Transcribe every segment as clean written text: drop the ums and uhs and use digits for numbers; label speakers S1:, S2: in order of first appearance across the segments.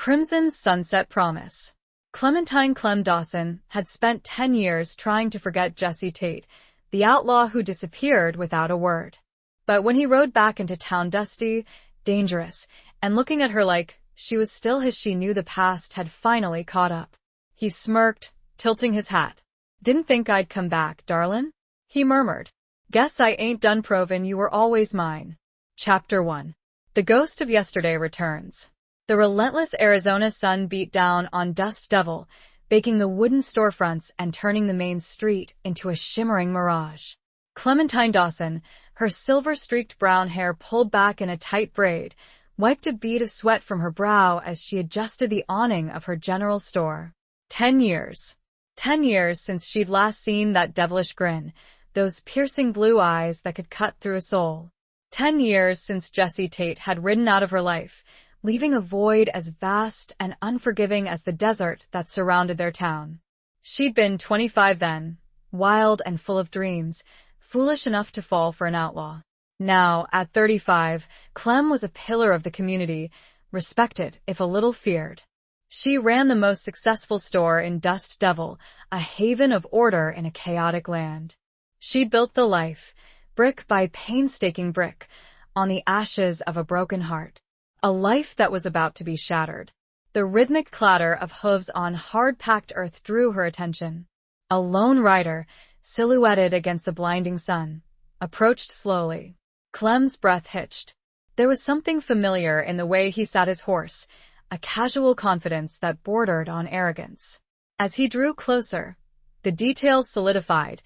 S1: Crimson Sunset Promise. Clementine Clem Dawson had spent 10 years trying to forget Jesse Tate, the outlaw who disappeared without a word. But when he rode back into town dusty, dangerous, and looking at her like she was still his, she knew the past had finally caught up. He smirked, tilting his hat. "Didn't think I'd come back, darlin'?" he murmured. "Guess I ain't done provin' you were always mine." Chapter 1. The Ghost of Yesterday returns. The relentless Arizona sun beat down on Dust Devil, baking the wooden storefronts and turning the main street into a shimmering mirage. Clementine Dawson, her silver-streaked brown hair pulled back in a tight braid, wiped a bead of sweat from her brow as she adjusted the awning of her general store. 10 years. 10 years since she'd last seen that devilish grin, those piercing blue eyes that could cut through a soul. 10 years since Jesse Tate had ridden out of her life, leaving a void as vast and unforgiving as the desert that surrounded their town. She'd been 25 then, wild and full of dreams, foolish enough to fall for an outlaw. Now, at 35, Clem was a pillar of the community, respected if a little feared. She ran the most successful store in Dust Devil, a haven of order in a chaotic land. She'd built the life, brick by painstaking brick, on the ashes of a broken heart. A life that was about to be shattered. The rhythmic clatter of hooves on hard-packed earth drew her attention. A lone rider, silhouetted against the blinding sun, approached slowly. Clem's breath hitched. There was something familiar in the way he sat his horse, a casual confidence that bordered on arrogance. As he drew closer, the details solidified,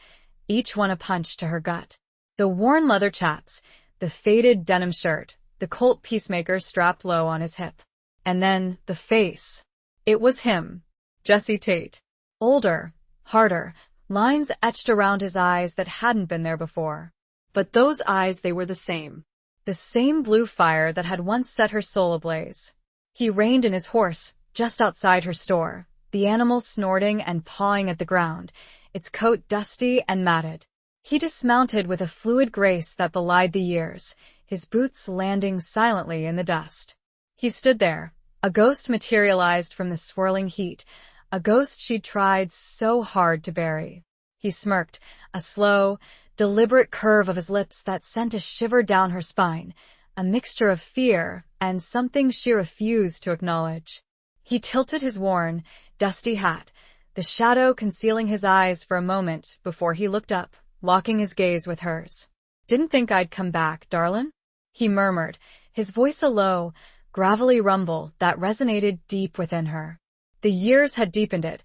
S1: each one a punch to her gut. The worn leather chaps, the faded denim shirt, the Colt Peacemaker strapped low on his hip. And then, the face. It was him. Jesse Tate. Older, harder, lines etched around his eyes that hadn't been there before. But those eyes, they were the same. The same blue fire that had once set her soul ablaze. He reined in his horse, just outside her store, the animal snorting and pawing at the ground, its coat dusty and matted. He dismounted with a fluid grace that belied the years, his boots landing silently in the dust. He stood there, a ghost materialized from the swirling heat, a ghost she'd tried so hard to bury. He smirked, a slow, deliberate curve of his lips that sent a shiver down her spine, a mixture of fear and something she refused to acknowledge. He tilted his worn, dusty hat, the shadow concealing his eyes for a moment before he looked up, locking his gaze with hers. "Didn't think I'd come back, darlin'?" he murmured, his voice a low, gravelly rumble that resonated deep within her. The years had deepened it,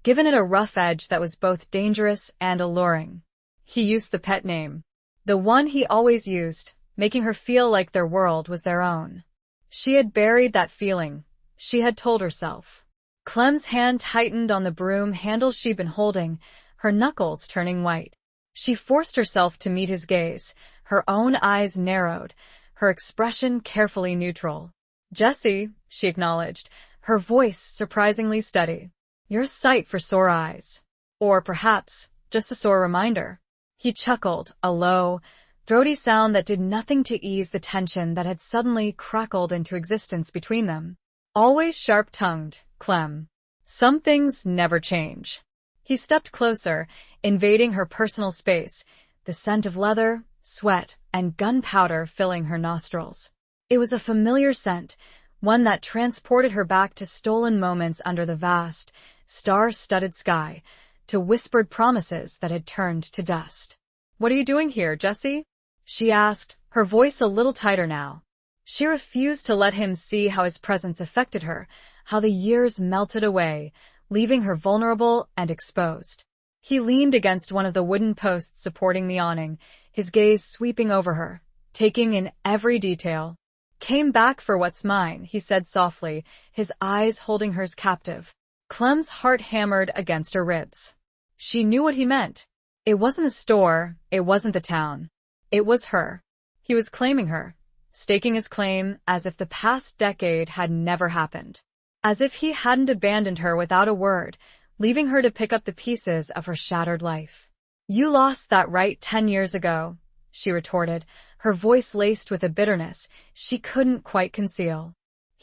S1: given it a rough edge that was both dangerous and alluring. He used the pet name, the one he always used, making her feel like their world was their own. She had buried that feeling, she had told herself. Clem's hand tightened on the broom handle she'd been holding, her knuckles turning white. She forced herself to meet his gaze, her own eyes narrowed, her expression carefully neutral. "Jesse," she acknowledged, her voice surprisingly steady. "You're a sight for sore eyes. Or perhaps, just a sore reminder." He chuckled, a low, throaty sound that did nothing to ease the tension that had suddenly crackled into existence between them. "Always sharp-tongued, Clem. Some things never change." He stepped closer, invading her personal space, the scent of leather, sweat, and gunpowder filling her nostrils. It was a familiar scent, one that transported her back to stolen moments under the vast, star-studded sky, to whispered promises that had turned to dust. "What are you doing here, Jesse?" she asked, her voice a little tighter now. She refused to let him see how his presence affected her, how the years melted away, leaving her vulnerable and exposed. He leaned against one of the wooden posts supporting the awning, his gaze sweeping over her, taking in every detail. "Came back for what's mine," he said softly, his eyes holding hers captive. Clem's heart hammered against her ribs. She knew what he meant. It wasn't the store, it wasn't the town. It was her. He was claiming her, staking his claim as if the past decade had never happened. As if he hadn't abandoned her without a word, leaving her to pick up the pieces of her shattered life. "You lost that right 10 years ago," she retorted, her voice laced with a bitterness she couldn't quite conceal.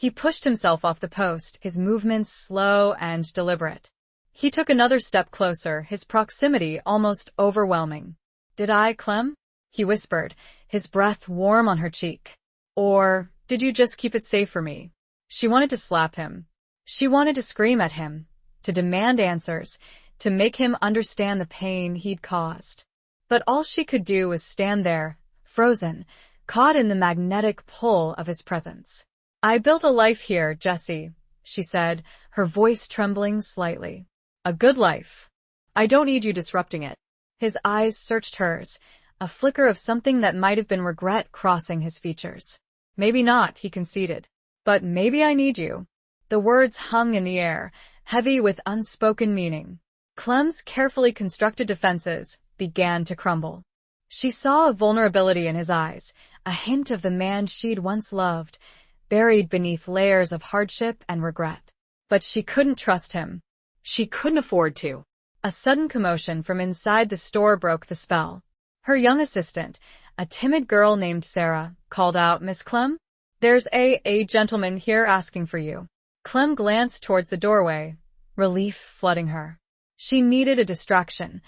S1: He pushed himself off the post, his movements slow and deliberate. He took another step closer, his proximity almost overwhelming. "Did I, Clem?" he whispered, his breath warm on her cheek. "Or did you just keep it safe for me?" She wanted to slap him. She wanted to scream at him, to demand answers, to make him understand the pain he'd caused. But all she could do was stand there, frozen, caught in the magnetic pull of his presence. "I built a life here, Jessie," she said, her voice trembling slightly. "A good life. I don't need you disrupting it." His eyes searched hers, a flicker of something that might have been regret crossing his features. "Maybe not," he conceded. "But maybe I need you." The words hung in the air, heavy with unspoken meaning. Clem's carefully constructed defenses began to crumble. She saw a vulnerability in his eyes, a hint of the man she'd once loved, buried beneath layers of hardship and regret. But she couldn't trust him. She couldn't afford to. A sudden commotion from inside the store broke the spell. Her young assistant, a timid girl named Sarah, called out, "Miss Clem? There's a gentleman here asking for you." Clem glanced towards the doorway, relief flooding her. She needed a distraction,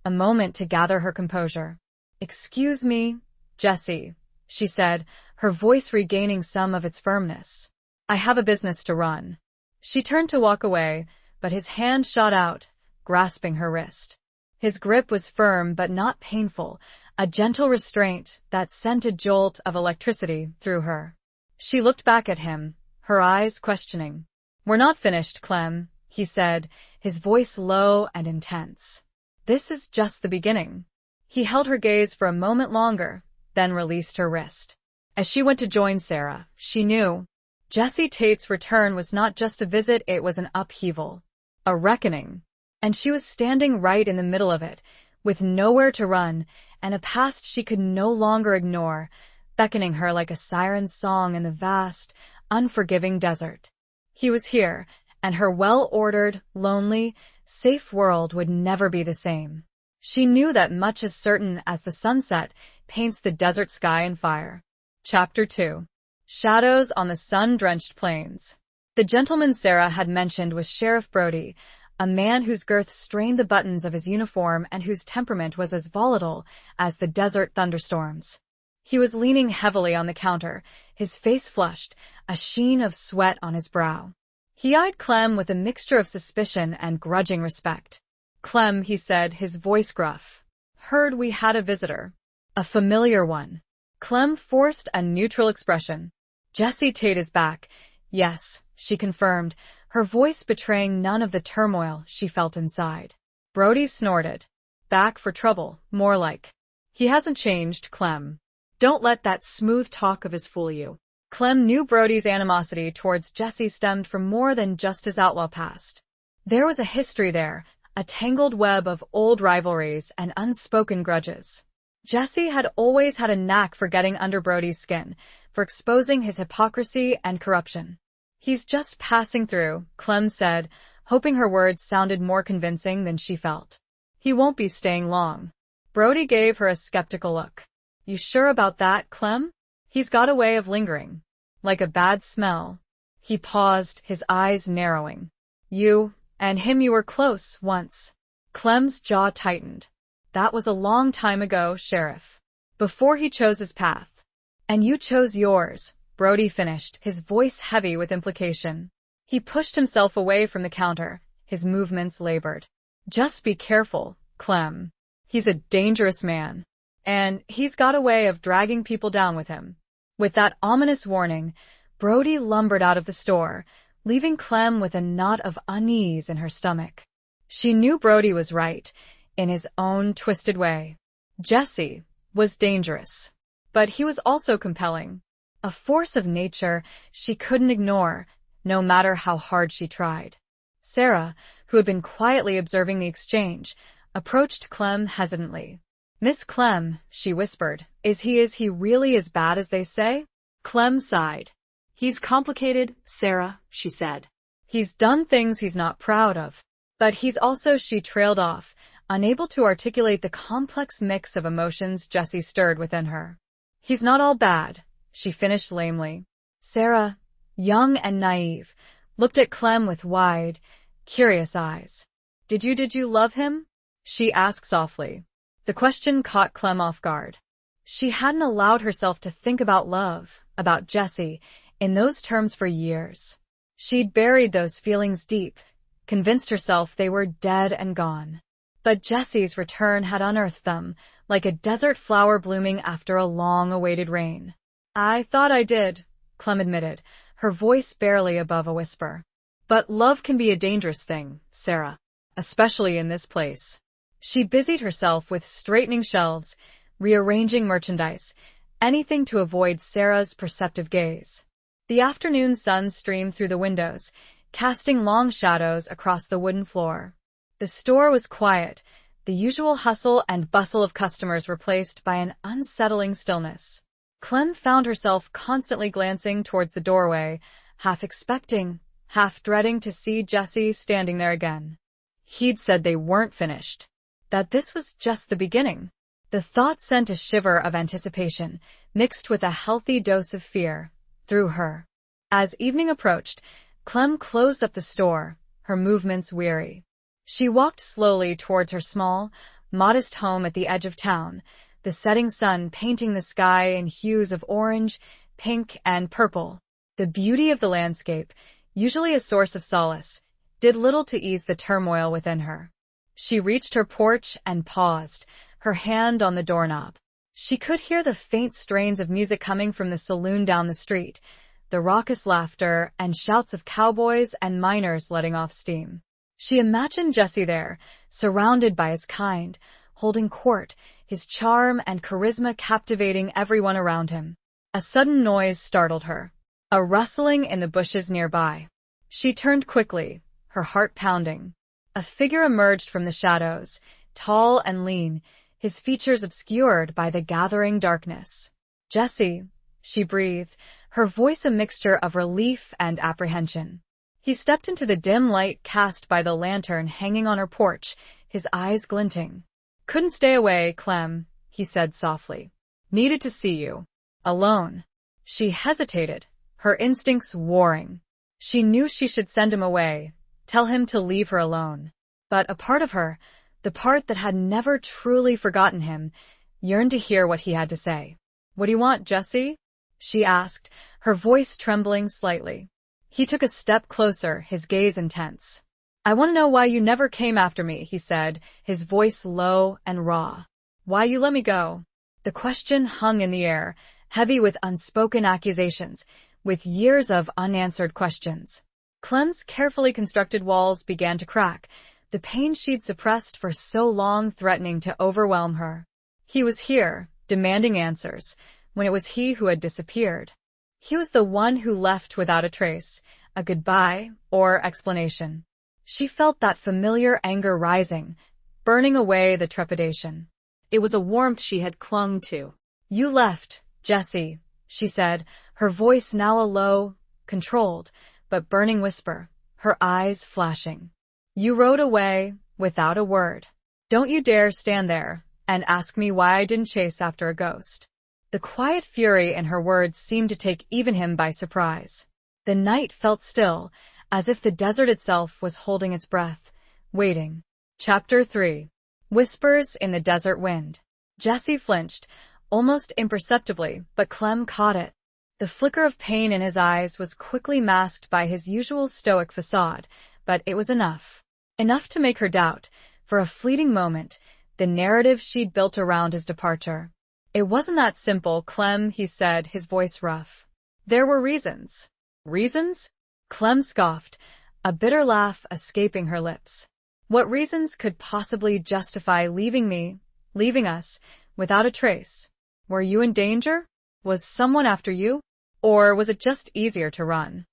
S1: a moment to gather her composure. "Excuse me, Jessie," she said, her voice regaining some of its firmness. "I have a business to run." She turned to walk away, but his hand shot out, grasping her wrist. His grip was firm but not painful, a gentle restraint that sent a jolt of electricity through her. She looked back at him, her eyes questioning. "We're not finished, Clem," he said, his voice low and intense. "This is just the beginning." He held her gaze for a moment longer, then released her wrist. As she went to join Sarah, she knew Jessie Tate's return was not just a visit, it was an upheaval, a reckoning. And she was standing right in the middle of it, with nowhere to run, and a past she could no longer ignore, beckoning her like a siren's song in the vast, unforgiving desert. He was here, and her well-ordered, lonely, safe world would never be the same. She knew that much as certain as the sunset paints the desert sky in fire. Chapter 2. Shadows on the sun-drenched plains. The gentleman Sarah had mentioned was Sheriff Brody, a man whose girth strained the buttons of his uniform and whose temperament was as volatile as the desert thunderstorms. He was leaning heavily on the counter, his face flushed, a sheen of sweat on his brow. He eyed Clem with a mixture of suspicion and grudging respect. "Clem," he said, his voice gruff. "Heard we had a visitor." "A familiar one." Clem forced a neutral expression. "Jessie Tate is back." "Yes," she confirmed, her voice betraying none of the turmoil she felt inside. Brody snorted. "Back for trouble, more like." "He hasn't changed, Clem. Don't let that smooth talk of his fool you." Clem knew Brody's animosity towards Jessie stemmed from more than just his outlaw past. There was a history there, a tangled web of old rivalries and unspoken grudges. Jessie had always had a knack for getting under Brody's skin, for exposing his hypocrisy and corruption. "He's just passing through," Clem said, hoping her words sounded more convincing than she felt. "He won't be staying long." Brody gave her a skeptical look. "You sure about that, Clem? He's got a way of lingering. Like a bad smell." He paused, his eyes narrowing. "You and him, you were close once." Clem's jaw tightened. "That was a long time ago, Sheriff. Before he chose his path." "And you chose yours," Brody finished, his voice heavy with implication. He pushed himself away from the counter, his movements labored. "Just be careful, Clem. He's a dangerous man. And he's got a way of dragging people down with him." With that ominous warning, Brody lumbered out of the store, leaving Clem with a knot of unease in her stomach. She knew Brody was right, in his own twisted way. Jessie was dangerous. But he was also compelling. A force of nature she couldn't ignore, no matter how hard she tried. Sarah, who had been quietly observing the exchange, approached Clem hesitantly. "Miss Clem," she whispered, is he really as bad as they say?" Clem sighed. "He's complicated, Sarah," she said. "He's done things he's not proud of. But he's also," she trailed off, unable to articulate the complex mix of emotions Jessie stirred within her. "He's not all bad," she finished lamely. Sarah young and naive, looked at Clem with wide, curious eyes. Did you love him?" she asked softly. The question caught Clem off guard. She hadn't allowed herself to think about love, about Jesse, in those terms for years. She'd buried those feelings deep, convinced herself they were dead and gone. But Jesse's return had unearthed them, like a desert flower blooming after a long-awaited rain. "I thought I did," Clem admitted, her voice barely above a whisper. "But love can be a dangerous thing, Sarah. Especially in this place." She busied herself with straightening shelves, rearranging merchandise, anything to avoid Sarah's perceptive gaze. The afternoon sun streamed through the windows, casting long shadows across the wooden floor. The store was quiet, the usual hustle and bustle of customers replaced by an unsettling stillness. Clem found herself constantly glancing towards the doorway, half expecting, half dreading to see Jesse standing there again. He'd said they weren't finished, that this was just the beginning. The thought sent a shiver of anticipation, mixed with a healthy dose of fear, through her. As evening approached, Clem closed up the store, her movements weary. She walked slowly towards her small, modest home at the edge of town, the setting sun painting the sky in hues of orange, pink, and purple. The beauty of the landscape, usually a source of solace, did little to ease the turmoil within her. She reached her porch and paused, her hand on the doorknob. She could hear the faint strains of music coming from the saloon down the street, the raucous laughter and shouts of cowboys and miners letting off steam. She imagined Jesse there, surrounded by his kind, holding court, his charm and charisma captivating everyone around him. A sudden noise startled her, a rustling in the bushes nearby. She turned quickly, her heart pounding. A figure emerged from the shadows, tall and lean, his features obscured by the gathering darkness. "Jesse," she breathed, her voice a mixture of relief and apprehension. He stepped into the dim light cast by the lantern hanging on her porch, his eyes glinting. "Couldn't stay away, Clem," he said softly. "Needed to see you. Alone." She hesitated, her instincts warring. She knew she should send him away, tell him to leave her alone. But a part of her, the part that had never truly forgotten him, yearned to hear what he had to say. "What do you want, Jesse?" she asked, her voice trembling slightly. He took a step closer, his gaze intense. "I want to know why you never came after me," he said, his voice low and raw. "Why you let me go?" The question hung in the air, heavy with unspoken accusations, with years of unanswered questions. Clem's carefully constructed walls began to crack, the pain she'd suppressed for so long threatening to overwhelm her. He was here, demanding answers, when it was he who had disappeared. He was the one who left without a trace, a goodbye, or explanation. She felt that familiar anger rising, burning away the trepidation. It was a warmth she had clung to. "You left, Jesse," she said, her voice now a low, controlled, but burning whisper, her eyes flashing. "You rode away, without a word. Don't you dare stand there and ask me why I didn't chase after a ghost." The quiet fury in her words seemed to take even him by surprise. The night felt still, as if the desert itself was holding its breath, waiting. Chapter 3. Whispers in the Desert Wind. Jesse flinched, almost imperceptibly, but Clem caught it. The flicker of pain in his eyes was quickly masked by his usual stoic facade, but it was enough. Enough to make her doubt, for a fleeting moment, the narrative she'd built around his departure. "It wasn't that simple, Clem," he said, his voice rough. "There were reasons." "Reasons?" Clem scoffed, a bitter laugh escaping her lips. "What reasons could possibly justify leaving us, without a trace? Were you in danger? Was someone after you? Or was it just easier to run?"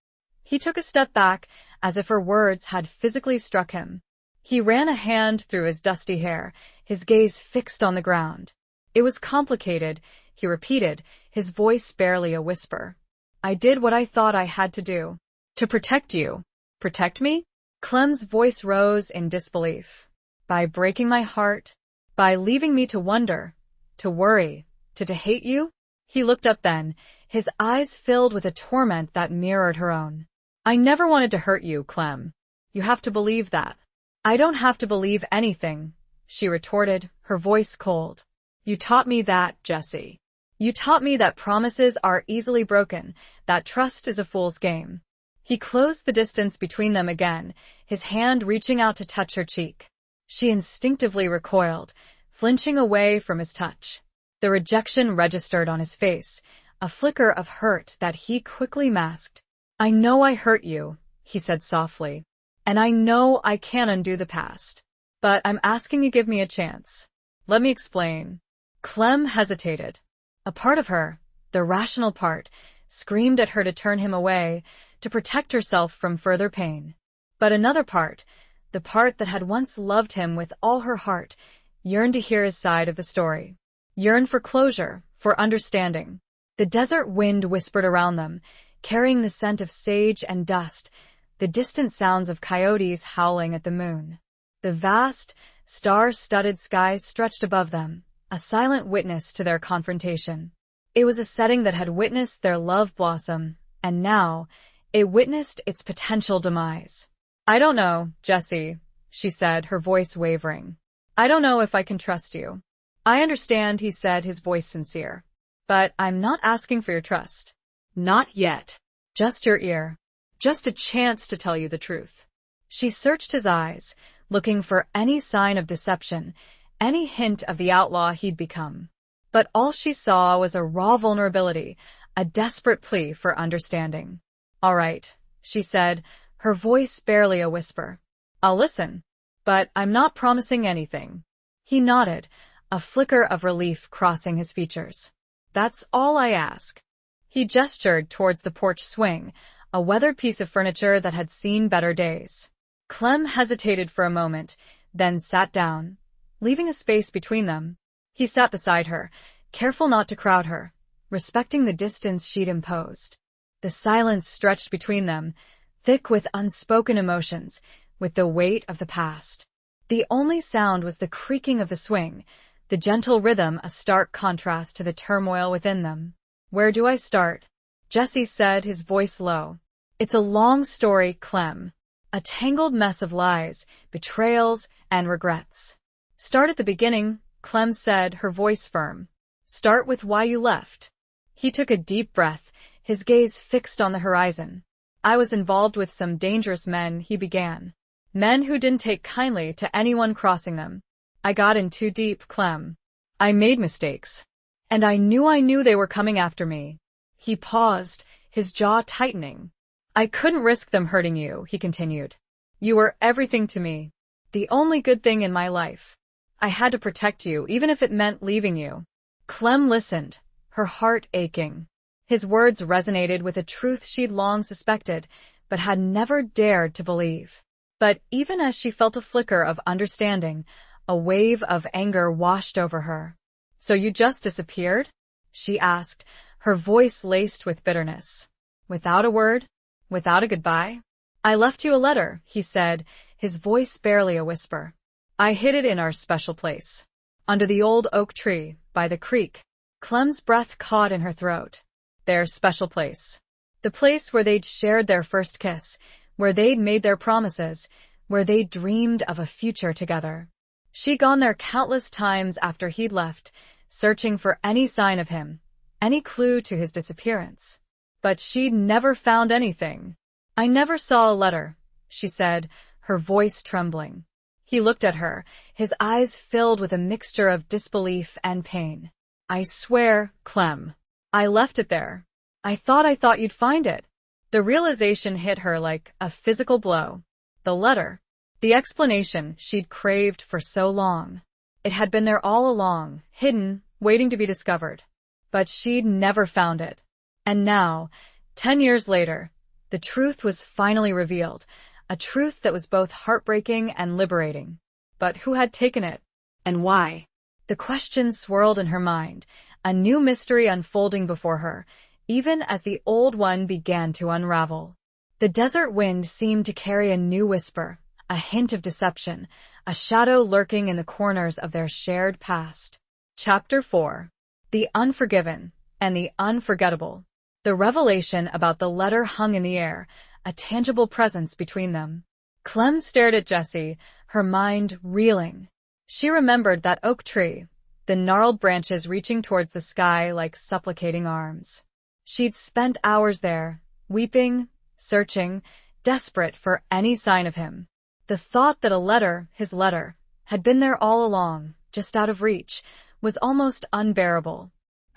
S1: He took a step back, as if her words had physically struck him. He ran a hand through his dusty hair, his gaze fixed on the ground. "It was complicated," he repeated, his voice barely a whisper. "I did what I thought I had to do. To protect you." "Protect me?" Clem's voice rose in disbelief. "By breaking my heart? By leaving me to wonder, to worry, to hate you?" He looked up then, his eyes filled with a torment that mirrored her own. I never wanted to hurt you, Clem. You have to believe that. I don't have to believe anything, she retorted, her voice cold. You taught me that, Jessie. You taught me that promises are easily broken, that trust is a fool's game. He closed the distance between them again, his hand reaching out to touch her cheek. She instinctively recoiled, flinching away from his touch. The rejection registered on his face, a flicker of hurt that he quickly masked. I know I hurt you, he said softly, and I know I can't undo the past. But I'm asking you to give me a chance. Let me explain. Clem hesitated. A part of her, the rational part, screamed at her to turn him away, to protect herself from further pain. But another part, the part that had once loved him with all her heart, yearned to hear his side of the story. Yearned for closure, for understanding. The desert wind whispered around them, carrying the scent of sage and dust, the distant sounds of coyotes howling at the moon. The vast, star-studded skies stretched above them, a silent witness to their confrontation. It was a setting that had witnessed their love blossom, and now, it witnessed its potential demise. I don't know, Jessie, she said, her voice wavering. I don't know if I can trust you. I understand, he said, his voice sincere. But I'm not asking for your trust. Not yet. Just your ear. Just a chance to tell you the truth. She searched his eyes, looking for any sign of deception, any hint of the outlaw he'd become. But all she saw was a raw vulnerability, a desperate plea for understanding. All right, she said, her voice barely a whisper. I'll listen. But I'm not promising anything. He nodded, a flicker of relief crossing his features. That's all I ask. He gestured towards the porch swing, a weathered piece of furniture that had seen better days. Clem hesitated for a moment, then sat down, leaving a space between them. He sat beside her, careful not to crowd her, respecting the distance she'd imposed. The silence stretched between them, thick with unspoken emotions, with the weight of the past. The only sound was the creaking of the swing, the gentle rhythm a stark contrast to the turmoil within them. Where do I start? Jessie said, his voice low. It's a long story, Clem. A tangled mess of lies, betrayals, and regrets. Start at the beginning, Clem said, her voice firm. Start with why you left. He took a deep breath, his gaze fixed on the horizon. I was involved with some dangerous men, he began. Men who didn't take kindly to anyone crossing them. I got in too deep, Clem. I made mistakes. And I knew they were coming after me. He paused, his jaw tightening. I couldn't risk them hurting you, he continued. You were everything to me. The only good thing in my life. I had to protect you, even if it meant leaving you. Clem listened, her heart aching. His words resonated with a truth she'd long suspected, but had never dared to believe. But even as she felt a flicker of understanding, a wave of anger washed over her. So you just disappeared? She asked, her voice laced with bitterness. Without a word? Without a goodbye? I left you a letter, he said, his voice barely a whisper. I hid it in our special place. Under the old oak tree, by the creek. Clem's breath caught in her throat. Their special place. The place where they'd shared their first kiss, where they'd made their promises, where they'd dreamed of a future together. She'd gone there countless times after he'd left, searching for any sign of him, any clue to his disappearance. But she'd never found anything. I never saw a letter, she said, her voice trembling. He looked at her, his eyes filled with a mixture of disbelief and pain. I swear, Clem. I left it there. I thought you'd find it. The realization hit her like a physical blow. The letter. The explanation she'd craved for so long. It had been there all along, hidden, waiting to be discovered. But she'd never found it. And now, 10 years later, the truth was finally revealed, a truth that was both heartbreaking and liberating. But who had taken it? And why? The question swirled in her mind, a new mystery unfolding before her, even as the old one began to unravel. The desert wind seemed to carry a new whisper, a hint of deception, a shadow lurking in the corners of their shared past. Chapter 4. The Unforgiven, and the unforgettable. The revelation about the letter hung in the air, a tangible presence between them. Clem stared at Jessie, her mind reeling. She remembered that oak tree, the gnarled branches reaching towards the sky like supplicating arms. She'd spent hours there, weeping, searching, desperate for any sign of him. The thought that a letter, his letter, had been there all along, just out of reach, was almost unbearable.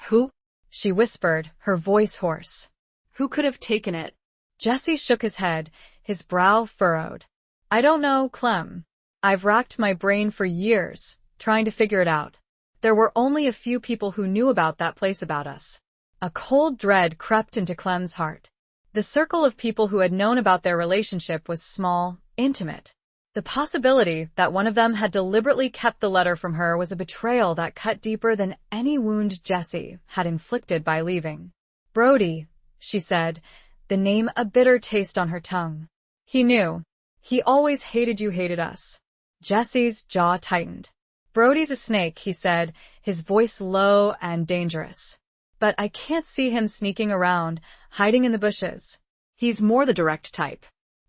S2: Who?
S1: She whispered, her voice hoarse.
S2: Who could have taken it?
S1: Jesse shook his head, his brow furrowed. I don't know, Clem. I've racked my brain for years, trying to figure it out. There were only a few people who knew about that place about us. A cold dread crept into Clem's heart. The circle of people who had known about their relationship was small, intimate. The possibility that one of them had deliberately kept the letter from her was a betrayal that cut deeper than any wound Jessie had inflicted by leaving. Brody, she said, the name a bitter taste on her tongue. He knew. He always hated you, hated us. Jessie's jaw tightened. Brody's a snake, he said, his voice low and dangerous. But I can't see him sneaking around, hiding in the bushes.
S2: He's more the direct type.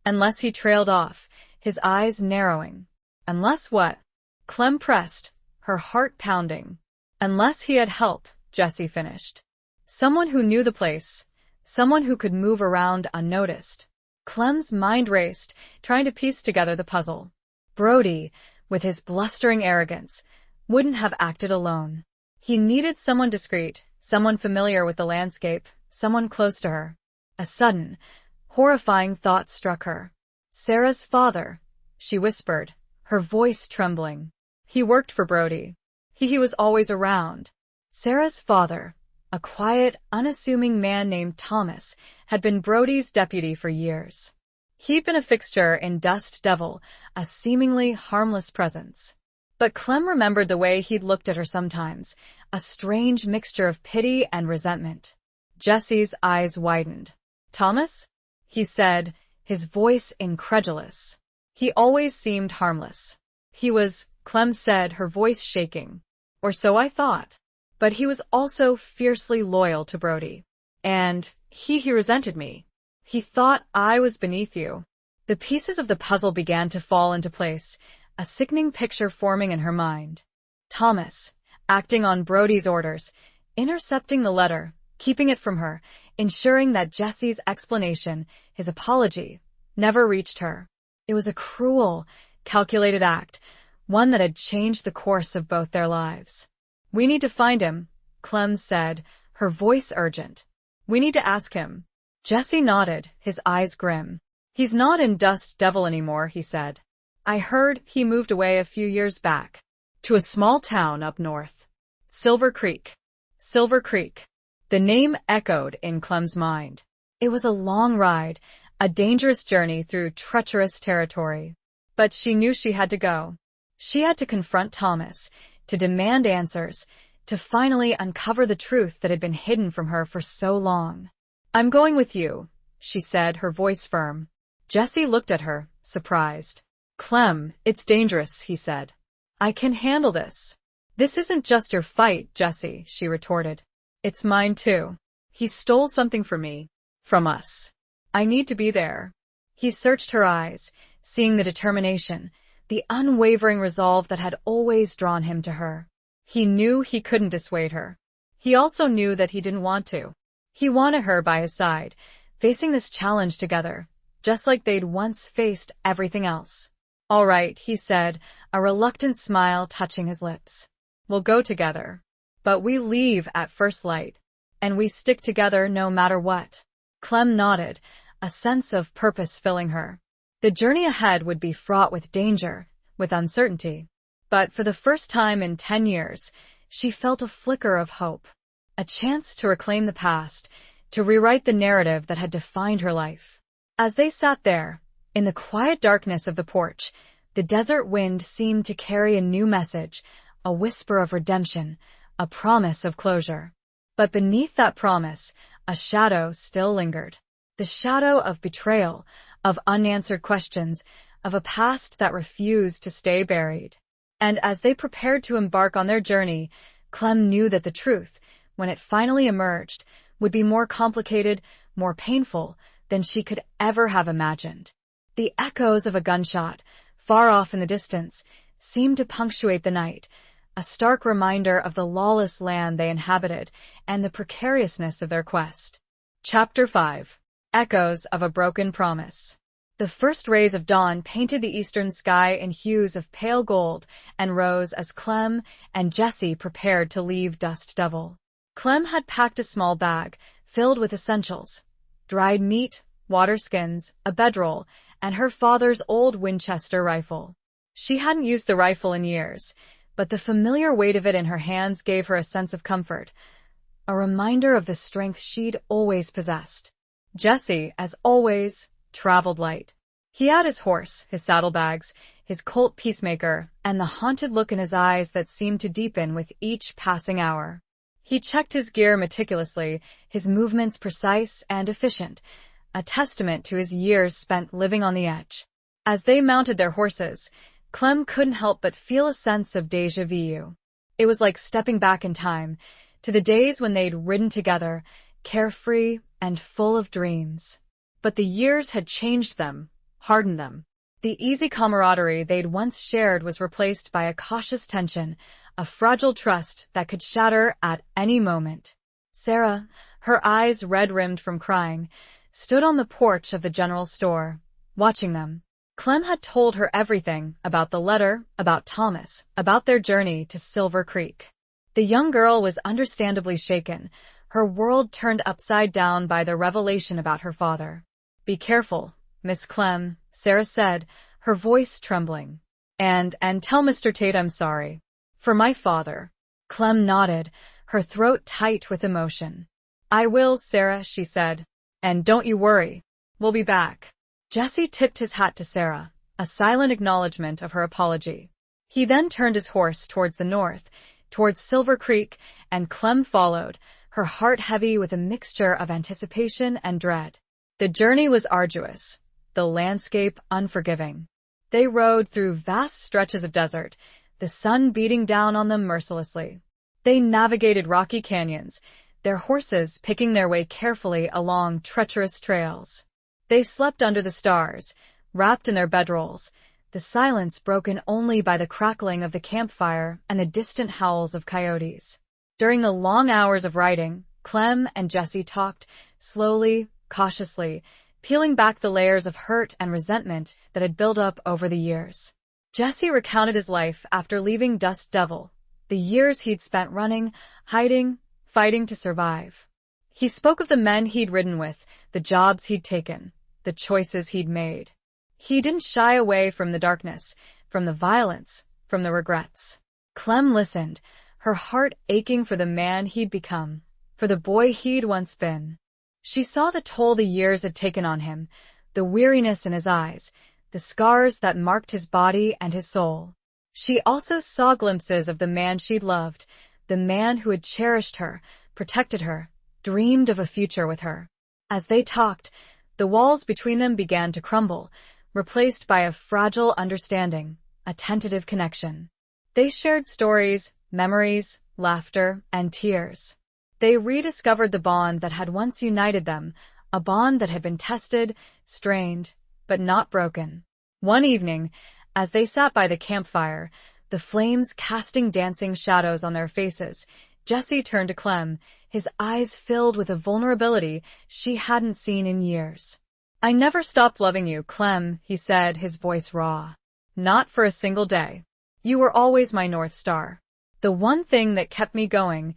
S1: Unless he trailed off, his eyes narrowing. Unless what? Clem pressed, her heart pounding. Unless he had help, Jessie finished. Someone who knew the place. Someone who could move around unnoticed. Clem's mind raced, trying to piece together the puzzle. Brody, with his blustering arrogance, wouldn't have acted alone. He needed someone discreet, someone familiar with the landscape, someone close to her. A sudden, horrifying thought struck her. Sarah's father, she whispered, her voice trembling. He worked for Brody. He was always around. Sarah's father, a quiet, unassuming man named Thomas, had been Brody's deputy for years. He'd been a fixture in Dust Devil, a seemingly harmless presence. But Clem remembered the way he'd looked at her sometimes, a strange mixture of pity and resentment. Jessie's eyes widened. Thomas? He said, his voice incredulous. He always seemed harmless. He was, Clem said, her voice shaking. Or so I thought. But he was also fiercely loyal to Brody. And he resented me. He thought I was beneath you. The pieces of the puzzle began to fall into place, a sickening picture forming in her mind. Thomas, acting on Brody's orders, intercepting the letter, keeping it from her, ensuring that Jessie's explanation, his apology, never reached her. It was a cruel, calculated act, one that had changed the course of both their lives. We need to find him, Clem said, her voice urgent. We need to ask him. Jessie nodded, his eyes grim. He's not in Dust Devil anymore, he said. I heard he moved away a few years back. To a small town up north. Silver Creek. Silver Creek. The name echoed in Clem's mind. It was a long ride, a dangerous journey through treacherous territory. But she knew she had to go. She had to confront Thomas, to demand answers, to finally uncover the truth that had been hidden from her for so long. I'm going with you, she said, her voice firm. Jessie looked at her, surprised. Clem, it's dangerous, he said. I can handle this. This isn't just your fight, Jessie, she retorted. It's mine too. He stole something from me. From us. I need to be there. He searched her eyes, seeing the determination, the unwavering resolve that had always drawn him to her. He knew he couldn't dissuade her. He also knew that he didn't want to. He wanted her by his side, facing this challenge together, just like they'd once faced everything else. All right, he said, a reluctant smile touching his lips. We'll go together. But we leave at first light. And we stick together no matter what. Clem nodded, a sense of purpose filling her. The journey ahead would be fraught with danger, with uncertainty. But for the first time in 10 years, she felt a flicker of hope. A chance to reclaim the past, to rewrite the narrative that had defined her life. As they sat there, in the quiet darkness of the porch, the desert wind seemed to carry a new message, a whisper of redemption, a promise of closure. But beneath that promise, a shadow still lingered. The shadow of betrayal, of unanswered questions, of a past that refused to stay buried. And as they prepared to embark on their journey, Clem knew that the truth, when it finally emerged, would be more complicated, more painful than she could ever have imagined. The echoes of a gunshot, far off in the distance, seemed to punctuate the night, a stark reminder of the lawless land they inhabited and the precariousness of their quest. Chapter 5. Echoes of a Broken Promise. The first rays of dawn painted the eastern sky in hues of pale gold and rose as Clem and Jessie prepared to leave Dust Devil. Clem had packed a small bag filled with essentials: dried meat, water skins, a bedroll, and her father's old Winchester rifle. She hadn't used the rifle in years, but the familiar weight of it in her hands gave her a sense of comfort, a reminder of the strength she'd always possessed. Jessie, as always, traveled light. He had his horse, his saddlebags, his Colt Peacemaker, and the haunted look in his eyes that seemed to deepen with each passing hour. He checked his gear meticulously, his movements precise and efficient, a testament to his years spent living on the edge. As they mounted their horses, Clem couldn't help but feel a sense of déjà vu. It was like stepping back in time, to the days when they'd ridden together, carefree and full of dreams. But the years had changed them, hardened them. The easy camaraderie they'd once shared was replaced by a cautious tension, a fragile trust that could shatter at any moment. Sarah, her eyes red-rimmed from crying, stood on the porch of the general store, watching them. Clem had told her everything about the letter, about Thomas, about their journey to Silver Creek. The young girl was understandably shaken, her world turned upside down by the revelation about her father. "Be careful, Miss Clem," Sarah said, her voice trembling. And tell Mr. Tate I'm sorry. For my father." Clem nodded, her throat tight with emotion. "I will, Sarah," she said. "And don't you worry. We'll be back." Jessie tipped his hat to Sarah, a silent acknowledgement of her apology. He then turned his horse towards the north, towards Silver Creek, and Clem followed, her heart heavy with a mixture of anticipation and dread. The journey was arduous, the landscape unforgiving. They rode through vast stretches of desert, the sun beating down on them mercilessly. They navigated rocky canyons, their horses picking their way carefully along treacherous trails. They slept under the stars, wrapped in their bedrolls, the silence broken only by the crackling of the campfire and the distant howls of coyotes. During the long hours of riding, Clem and Jessie talked, slowly, cautiously, peeling back the layers of hurt and resentment that had built up over the years. Jessie recounted his life after leaving Dust Devil, the years he'd spent running, hiding, fighting to survive. He spoke of the men he'd ridden with, the jobs he'd taken, the choices he'd made. He didn't shy away from the darkness, from the violence, from the regrets. Clem listened, her heart aching for the man he'd become, for the boy he'd once been. She saw the toll the years had taken on him, the weariness in his eyes, the scars that marked his body and his soul. She also saw glimpses of the man she'd loved, the man who had cherished her, protected her, dreamed of a future with her. As they talked, the walls between them began to crumble, replaced by a fragile understanding, a tentative connection. They shared stories, memories, laughter, and tears. They rediscovered the bond that had once united them, a bond that had been tested, strained, but not broken. One evening, as they sat by the campfire, the flames casting dancing shadows on their faces, Jessie turned to Clem, his eyes filled with a vulnerability she hadn't seen in years. "I never stopped loving you, Clem," he said, his voice raw. "Not for a single day. You were always my North Star. The one thing that kept me going,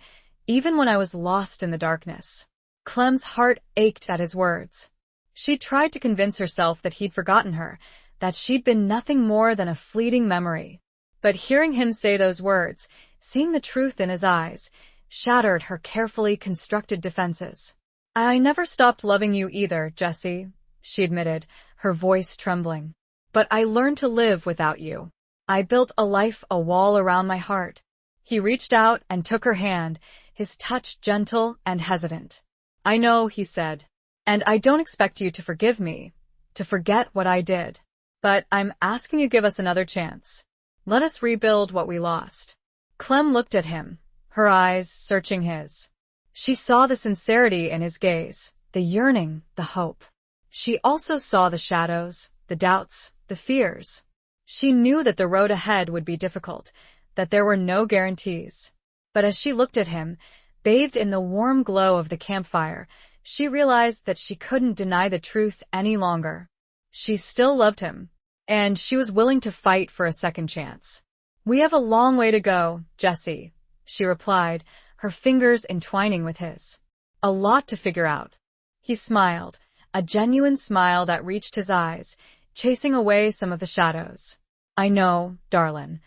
S1: even when I was lost in the darkness." Clem's heart ached at his words. She tried to convince herself that he'd forgotten her, that she'd been nothing more than a fleeting memory. But hearing him say those words, seeing the truth in his eyes, shattered her carefully constructed defenses. "I never stopped loving you either, Jessie," she admitted, her voice trembling. "But I learned to live without you. I built a life, a wall around my heart." He reached out and took her hand, his touch gentle and hesitant. "I know," he said, "and I don't expect you to forgive me, to forget what I did. But I'm asking you to give us another chance. Let us rebuild what we lost." Clem looked at him, her eyes searching his. She saw the sincerity in his gaze, the yearning, the hope. She also saw the shadows, the doubts, the fears. She knew that the road ahead would be difficult, that there were no guarantees. But as she looked at him, bathed in the warm glow of the campfire, she realized that she couldn't deny the truth any longer. She still loved him, and she was willing to fight for a second chance. "We have a long way to go, Jessie," she replied, her fingers entwining with his. "A lot to figure out." He smiled, a genuine smile that reached his eyes, chasing away some of the shadows. "I know, darlin',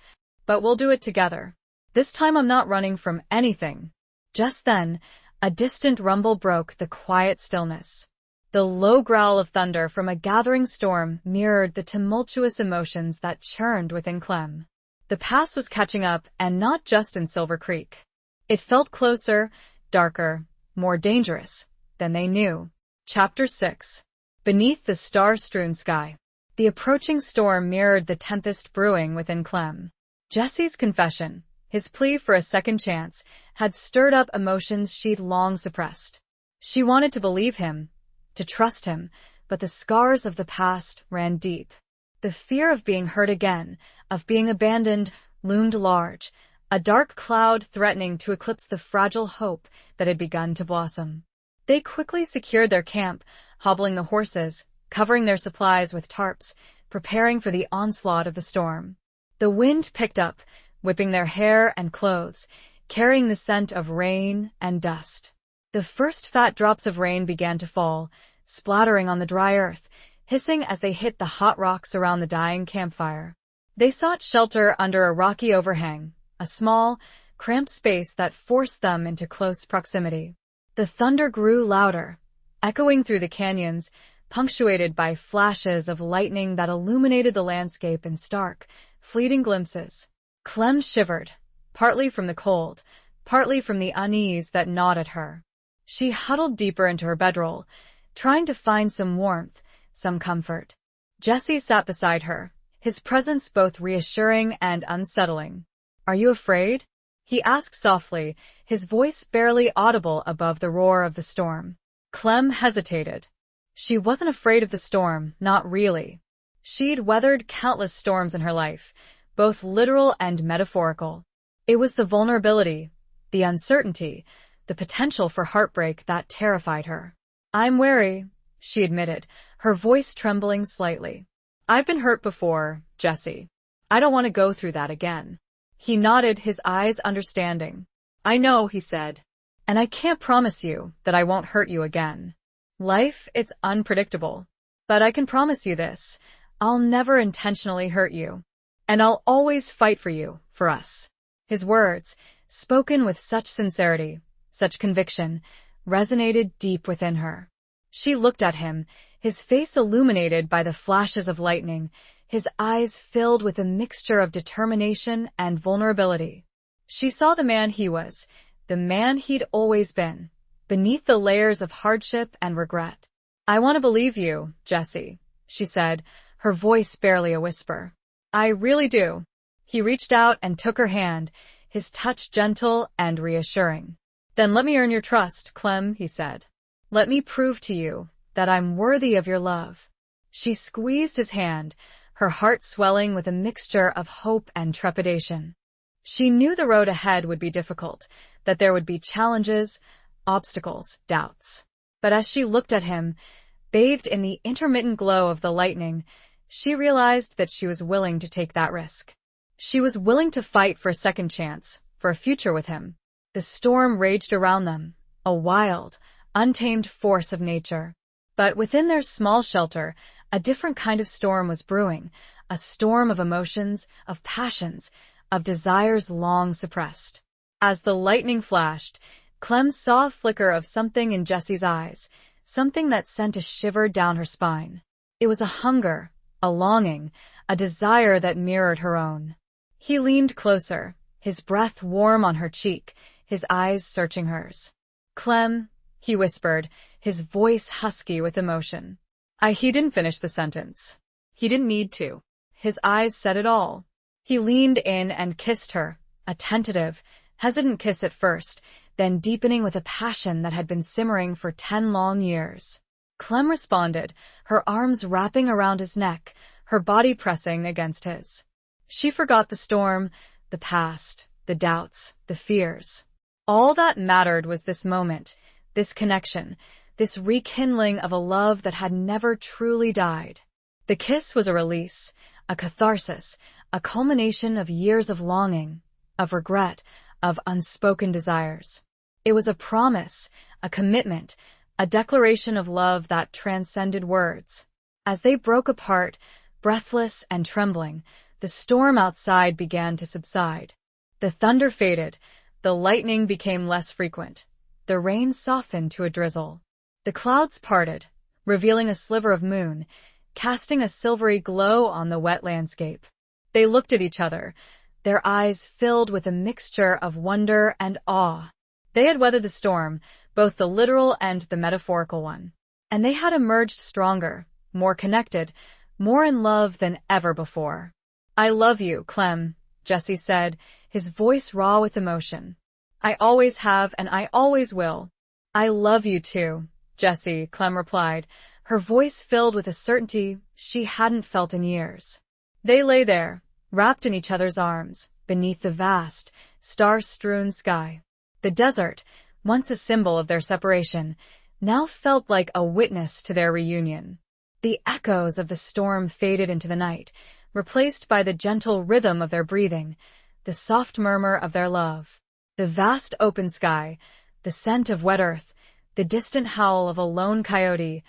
S1: but we'll do it together. This time I'm not running from anything." Just then, a distant rumble broke the quiet stillness. The low growl of thunder from a gathering storm mirrored the tumultuous emotions that churned within Clem. The past was catching up, and not just in Silver Creek. It felt closer, darker, more dangerous than they knew. Chapter 6. Beneath the star-strewn sky. The approaching storm mirrored the tempest brewing within Clem. Jesse's confession, his plea for a second chance, had stirred up emotions she'd long suppressed. She wanted to believe him, to trust him, but the scars of the past ran deep. The fear of being hurt again, of being abandoned, loomed large, a dark cloud threatening to eclipse the fragile hope that had begun to blossom. They quickly secured their camp, hobbling the horses, covering their supplies with tarps, preparing for the onslaught of the storm. The wind picked up, whipping their hair and clothes, carrying the scent of rain and dust. The first fat drops of rain began to fall, splattering on the dry earth, hissing as they hit the hot rocks around the dying campfire. They sought shelter under a rocky overhang, a small, cramped space that forced them into close proximity. The thunder grew louder, echoing through the canyons, punctuated by flashes of lightning that illuminated the landscape in stark, fleeting glimpses. Clem shivered, partly from the cold, partly from the unease that gnawed at her. She huddled deeper into her bedroll, trying to find some warmth, some comfort. Jesse sat beside her, his presence both reassuring and unsettling. "Are you afraid?" he asked softly, his voice barely audible above the roar of the storm. Clem hesitated. She wasn't afraid of the storm, not really. She'd weathered countless storms in her life, both literal and metaphorical. It was the vulnerability, the uncertainty, the potential for heartbreak that terrified her. "I'm wary," she admitted, her voice trembling slightly. "I've been hurt before, Jesse. I don't want to go through that again." He nodded, his eyes understanding. "I know," he said. "And I can't promise you that I won't hurt you again. Life, it's unpredictable. But I can promise you this, I'll never intentionally hurt you. And I'll always fight for you, for us." His words, spoken with such sincerity, such conviction, resonated deep within her. She looked at him, his face illuminated by the flashes of lightning, his eyes filled with a mixture of determination and vulnerability. She saw the man he was, the man he'd always been, beneath the layers of hardship and regret. "I want to believe you, Jesse," she said, her voice barely a whisper. "I really do." He reached out and took her hand, his touch gentle and reassuring. "Then let me earn your trust, Clem," he said. "Let me prove to you that I'm worthy of your love." She squeezed his hand, her heart swelling with a mixture of hope and trepidation. She knew the road ahead would be difficult, that there would be challenges, obstacles, doubts. But as she looked at him, bathed in the intermittent glow of the lightning, she realized that she was willing to take that risk. She was willing to fight for a second chance, for a future with him. The storm raged around them, a wild, untamed force of nature. But within their small shelter, a different kind of storm was brewing, a storm of emotions, of passions, of desires long suppressed. As the lightning flashed, Clem saw a flicker of something in Jesse's eyes, something that sent a shiver down her spine. It was a hunger, a longing, a desire that mirrored her own. He leaned closer, his breath warm on her cheek, his eyes searching hers. "Clem," he whispered, his voice husky with emotion. He didn't finish the sentence. He didn't need to. His eyes said it all. He leaned in and kissed her, a tentative, hesitant kiss at first, then deepening with a passion that had been simmering for 10 long years. Clem responded, her arms wrapping around his neck, her body pressing against his. She forgot the storm, the past, the doubts, the fears. All that mattered was this moment, this connection, this rekindling of a love that had never truly died. The kiss was a release, a catharsis, a culmination of years of longing, of regret, of unspoken desires. It was a promise, a commitment, a declaration of love that transcended words. As they broke apart, breathless and trembling, the storm outside began to subside. The thunder faded, the lightning became less frequent, the rain softened to a drizzle. The clouds parted, revealing a sliver of moon, casting a silvery glow on the wet landscape. They looked at each other, their eyes filled with a mixture of wonder and awe. They had weathered the storm, both the literal and the metaphorical one, and they had emerged stronger, more connected, more in love than ever before. "I love you, Clem," Jesse said, his voice raw with emotion. "I always have and I always will." "I love you too, Jesse," Clem replied, her voice filled with a certainty she hadn't felt in years. They lay there, wrapped in each other's arms, beneath the vast, star-strewn sky. The desert, once a symbol of their separation, now felt like a witness to their reunion. The echoes of the storm faded into the night, replaced by the gentle rhythm of their breathing, the soft murmur of their love. The vast open sky, the scent of wet earth, the distant howl of a lone coyote,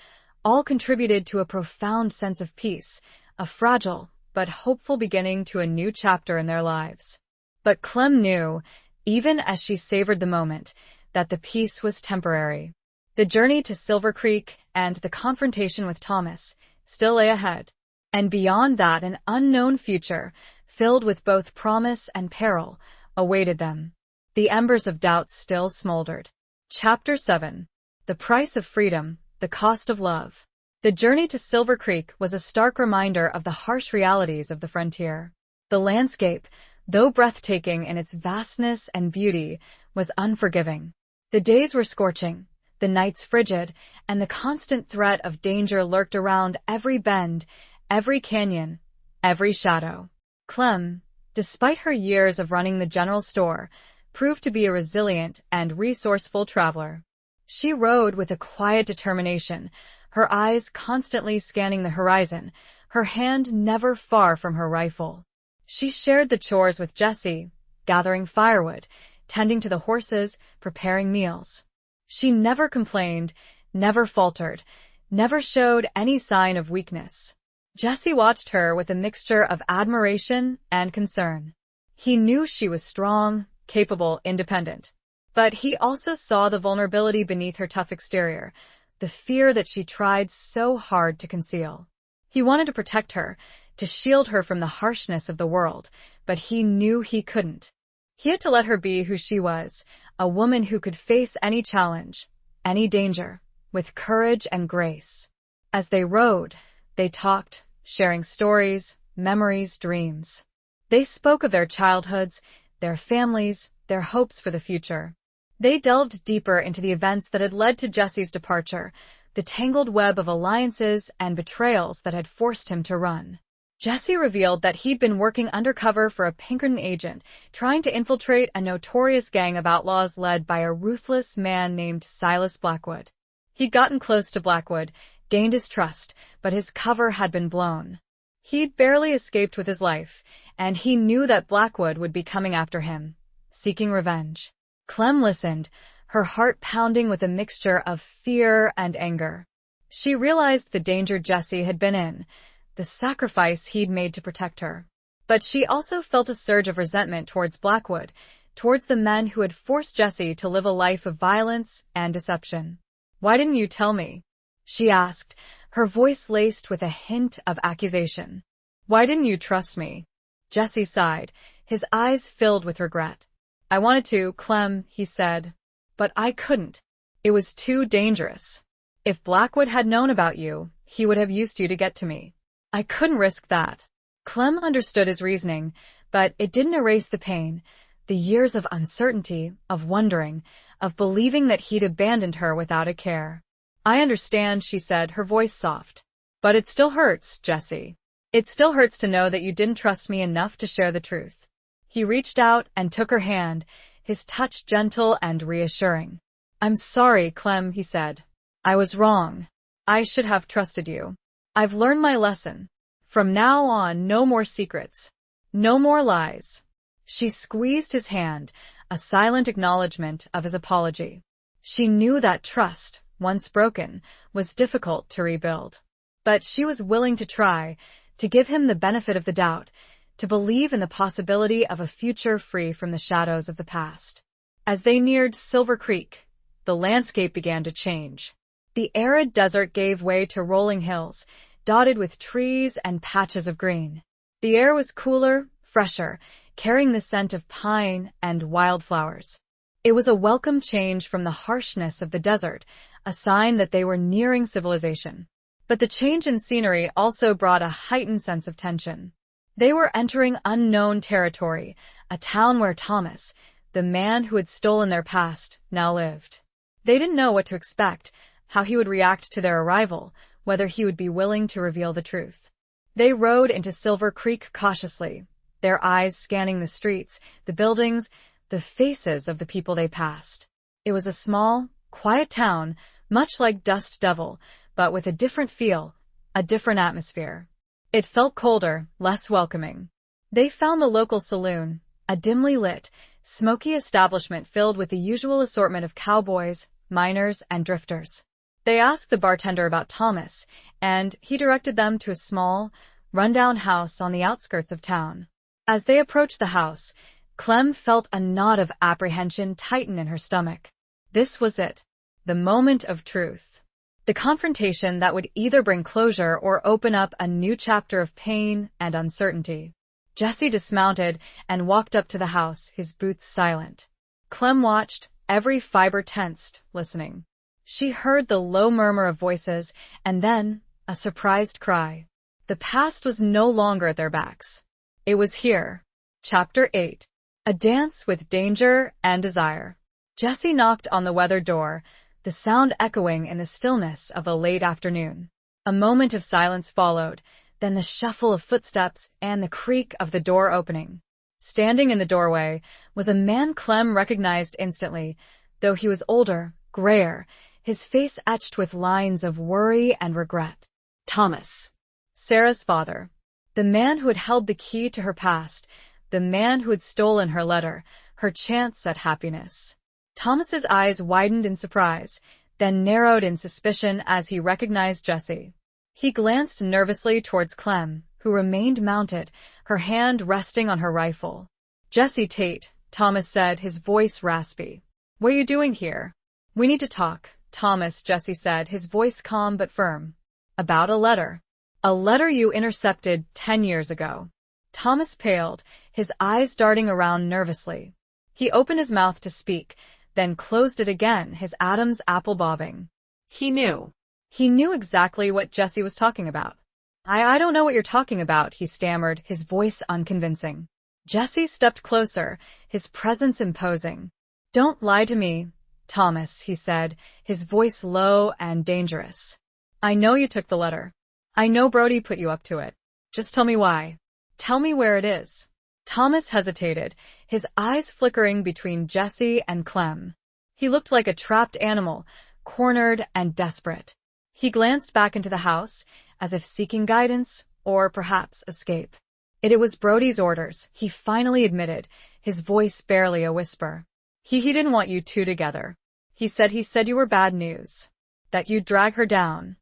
S1: all contributed to a profound sense of peace, a fragile but hopeful beginning to a new chapter in their lives. But Clem knew, even as she savored the moment, that the peace was temporary. The journey to Silver Creek and the confrontation with Thomas still lay ahead, and beyond that an unknown future, filled with both promise and peril, awaited them. The embers of doubt still smoldered. Chapter 7. The Price of Freedom, the Cost of Love. The journey to Silver Creek was a stark reminder of the harsh realities of the frontier. The landscape, though breathtaking in its vastness and beauty, was unforgiving. The days were scorching, the nights frigid, and the constant threat of danger lurked around every bend, every canyon, every shadow. Clem, despite her years of running the general store, proved to be a resilient and resourceful traveler. She rode with a quiet determination, her eyes constantly scanning the horizon, her hand never far from her rifle. She shared the chores with Jesse, gathering firewood, tending to the horses, preparing meals. She never complained, never faltered, never showed any sign of weakness. Jesse watched her with a mixture of admiration and concern. He knew she was strong, capable, independent. But he also saw the vulnerability beneath her tough exterior, the fear that she tried so hard to conceal. He wanted to protect her, to shield her from the harshness of the world, but he knew he couldn't. He had to let her be who she was, a woman who could face any challenge, any danger, with courage and grace. As they rode, they talked, sharing stories, memories, dreams. They spoke of their childhoods, their families, their hopes for the future. They delved deeper into the events that had led to Jesse's departure, the tangled web of alliances and betrayals that had forced him to run. Jesse revealed that he'd been working undercover for a Pinkerton agent, trying to infiltrate a notorious gang of outlaws led by a ruthless man named Silas Blackwood. He'd gotten close to Blackwood, gained his trust, but his cover had been blown. He'd barely escaped with his life, and he knew that Blackwood would be coming after him, seeking revenge. Clem listened, her heart pounding with a mixture of fear and anger. She realized the danger Jesse had been in, the sacrifice he'd made to protect her. But she also felt a surge of resentment towards Blackwood, towards the men who had forced Jesse to live a life of violence and deception. "Why didn't you tell me?" she asked, her voice laced with a hint of accusation. "Why didn't you trust me?" Jesse sighed, his eyes filled with regret. "I wanted to, Clem," he said, "but I couldn't. It was too dangerous. If Blackwood had known about you, he would have used you to get to me. I couldn't risk that." Clem understood his reasoning, but it didn't erase the pain, The years of uncertainty, of wondering, of believing that he'd abandoned her without a care. "I understand," she said, her voice soft. "But it still hurts, Jessie. It still hurts to know that you didn't trust me enough to share the truth." He reached out and took her hand, his touch gentle and reassuring. "I'm sorry, Clem," he said. "I was wrong. I should have trusted you. I've learned my lesson. From now on, no more secrets. No more lies." She squeezed his hand, a silent acknowledgement of his apology. She knew that trust, once broken, was difficult to rebuild. But she was willing to try, to give him the benefit of the doubt, to believe in the possibility of a future free from the shadows of the past. As they neared Silver Creek, the landscape began to change. The arid desert gave way to rolling hills, dotted with trees and patches of green. The air was cooler, fresher, carrying the scent of pine and wildflowers. It was a welcome change from the harshness of the desert, a sign that they were nearing civilization. But the change in scenery also brought a heightened sense of tension. They were entering unknown territory, a town where Thomas, the man who had stolen their past, now lived. They didn't know what to expect, how he would react to their arrival, whether he would be willing to reveal the truth. They rode into Silver Creek cautiously, their eyes scanning the streets, the buildings, the faces of the people they passed. It was a small, quiet town, much like Dust Devil, but with a different feel, a different atmosphere. It felt colder, less welcoming. They found the local saloon, a dimly lit, smoky establishment filled with the usual assortment of cowboys, miners, and drifters. They asked the bartender about Thomas, and he directed them to a small, rundown house on the outskirts of town. As they approached the house, Clem felt a knot of apprehension tighten in her stomach. This was it, the moment of truth. The confrontation that would either bring closure or open up a new chapter of pain and uncertainty. Jesse dismounted and walked up to the house, his boots silent. Clem watched, every fiber tensed, listening. She heard the low murmur of voices, and then a surprised cry. The past was no longer at their backs. It was here. Chapter 8. A dance with danger and desire. Jesse knocked on the weathered door, the sound echoing in the stillness of a late afternoon. A moment of silence followed, then the shuffle of footsteps and the creak of the door opening. Standing in the doorway was a man Clem recognized instantly, though he was older, grayer, his face etched with lines of worry and regret.
S2: Thomas.
S1: Sarah's father. The man who had held the key to her past, the man who had stolen her letter, her chance at happiness. Thomas's eyes widened in surprise, then narrowed in suspicion as he recognized Jesse. He glanced nervously towards Clem, who remained mounted, her hand resting on her rifle. "Jesse Tate," Thomas said, his voice raspy. "What are you doing here?" "We need to talk, Thomas," Jesse said, his voice calm but firm. "About a letter. A letter you intercepted 10 years ago." Thomas paled, his eyes darting around nervously. He opened his mouth to speak, then closed it again, his Adam's apple bobbing.
S2: He knew.
S1: He knew exactly what Jesse was talking about. I don't know what you're talking about," he stammered, his voice unconvincing. Jesse stepped closer, his presence imposing. "Don't lie to me, Thomas," he said, his voice low and dangerous. "I know you took the letter. I know Brody put you up to it. Just tell me why. Tell me where it is." Thomas hesitated, his eyes flickering between Jesse and Clem. He looked like a trapped animal, cornered and desperate. He glanced back into the house, as if seeking guidance, or perhaps escape. It was Brody's orders, he finally admitted, his voice barely a whisper. He didn't want you two together. He said you were bad news. That you'd drag her down.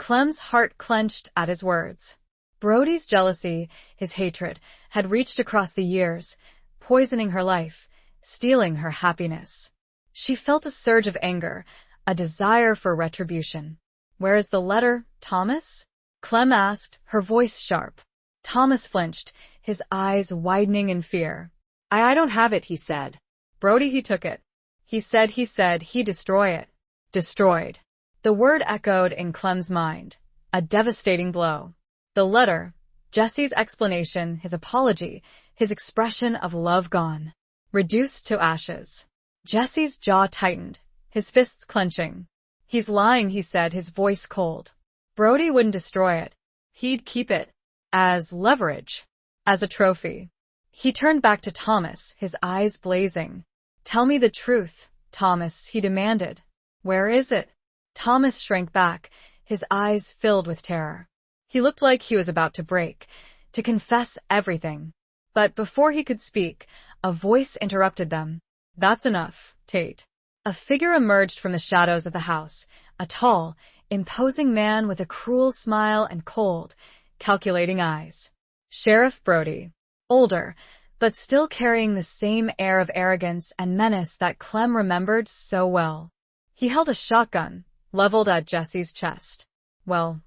S1: Clem's heart clenched at his words. Brody's jealousy, his hatred, had reached across the years, poisoning her life, stealing her happiness. She felt a surge of anger, a desire for retribution. "Where is the letter, Thomas?" Clem asked, her voice sharp. Thomas flinched, his eyes widening in fear. I don't have it," he said. "Brody, he took it. He said he'd destroy it." Destroyed. The word echoed in Clem's mind. A devastating blow. The letter, Jesse's explanation, his apology, his expression of love gone. reduced to ashes. Jesse's jaw tightened, his fists clenching. He's lying, he said, his voice cold. Brody wouldn't destroy it. He'd keep it. As leverage. As a trophy. He turned back to Thomas, his eyes blazing. Tell me the truth, Thomas, he demanded. Where is it? Thomas shrank back, his eyes filled with terror. He looked like he was about to break, to confess everything. But before he could speak, a voice interrupted them. That's enough, Tate. A figure emerged from the shadows of the house, a tall, imposing man with a cruel smile and cold, calculating eyes. Sheriff Brody. Older, but still carrying the same air of arrogance and menace that Clem remembered so well. He held a shotgun, leveled at Jesse's chest. Well,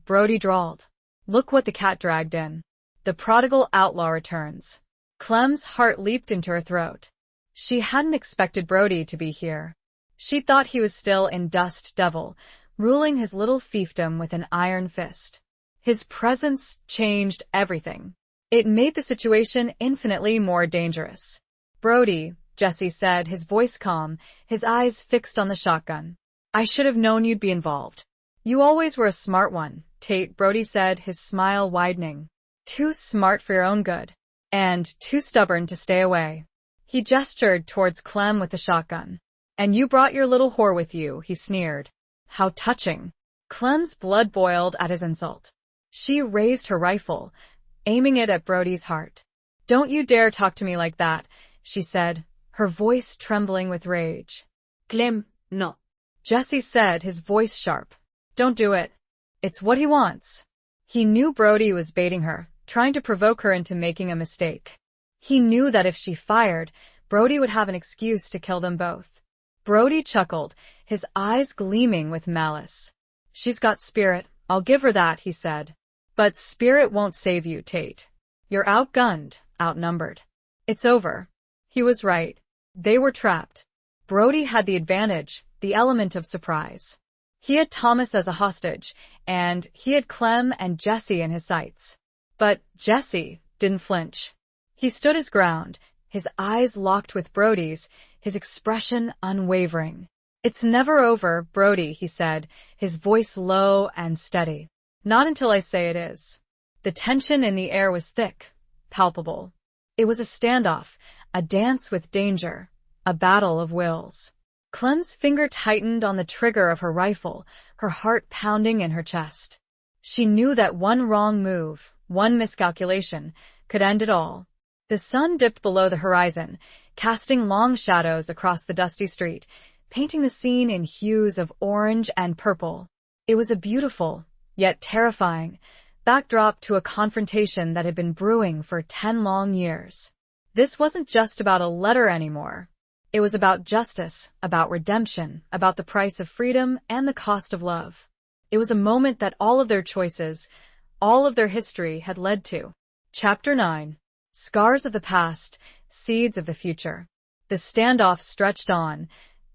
S1: Brody drawled. Look what the cat dragged in. The prodigal outlaw returns. Clem's heart leaped into her throat. She hadn't expected Brody to be here. She thought he was still in Dust Devil, ruling his little fiefdom with an iron fist. His presence changed everything. It made the situation infinitely more dangerous. Brody, Jesse said, his voice calm, his eyes fixed on the shotgun. I should have known you'd be involved. You always were a smart one, Tate, Brody said, his smile widening. Too smart for your own good. And too stubborn to stay away. He gestured towards Clem with the shotgun. And you brought your little whore with you, he sneered. How touching. Clem's blood boiled at his insult. She raised her rifle, aiming it at Brody's heart. Don't you dare talk to me like that, she said, her voice trembling with rage.
S2: Clem, no.
S1: Jesse said, his voice sharp. Don't do it. It's what he wants. He knew Brody was baiting her, trying to provoke her into making a mistake. He knew that if she fired, Brody would have an excuse to kill them both. Brody chuckled, his eyes gleaming with malice. She's got spirit, I'll give her that, he said. But spirit won't save you, Tate. You're outgunned, outnumbered. It's over. He was right. They were trapped. Brody had the advantage, the element of surprise. He had Thomas as a hostage, and he had Clem and Jesse in his sights. But Jesse didn't flinch. He stood his ground, his eyes locked with Brody's, his expression unwavering. It's never over, Brody, he said, his voice low and steady. Not until I say it is. The tension in the air was thick, palpable. It was a standoff, a dance with danger, a battle of wills. Clem's finger tightened on the trigger of her rifle, her heart pounding in her chest. She knew that one wrong move, one miscalculation, could end it all. The sun dipped below the horizon, casting long shadows across the dusty street, painting the scene in hues of orange and purple. It was a beautiful, yet terrifying, backdrop to a confrontation that had been brewing for 10 long years. This wasn't just about a letter anymore. It was about justice, about redemption, about the price of freedom and the cost of love. It was a moment that all of their choices, all of their history had led to. Chapter 9. Scars of the past, seeds of the future. The standoff stretched on,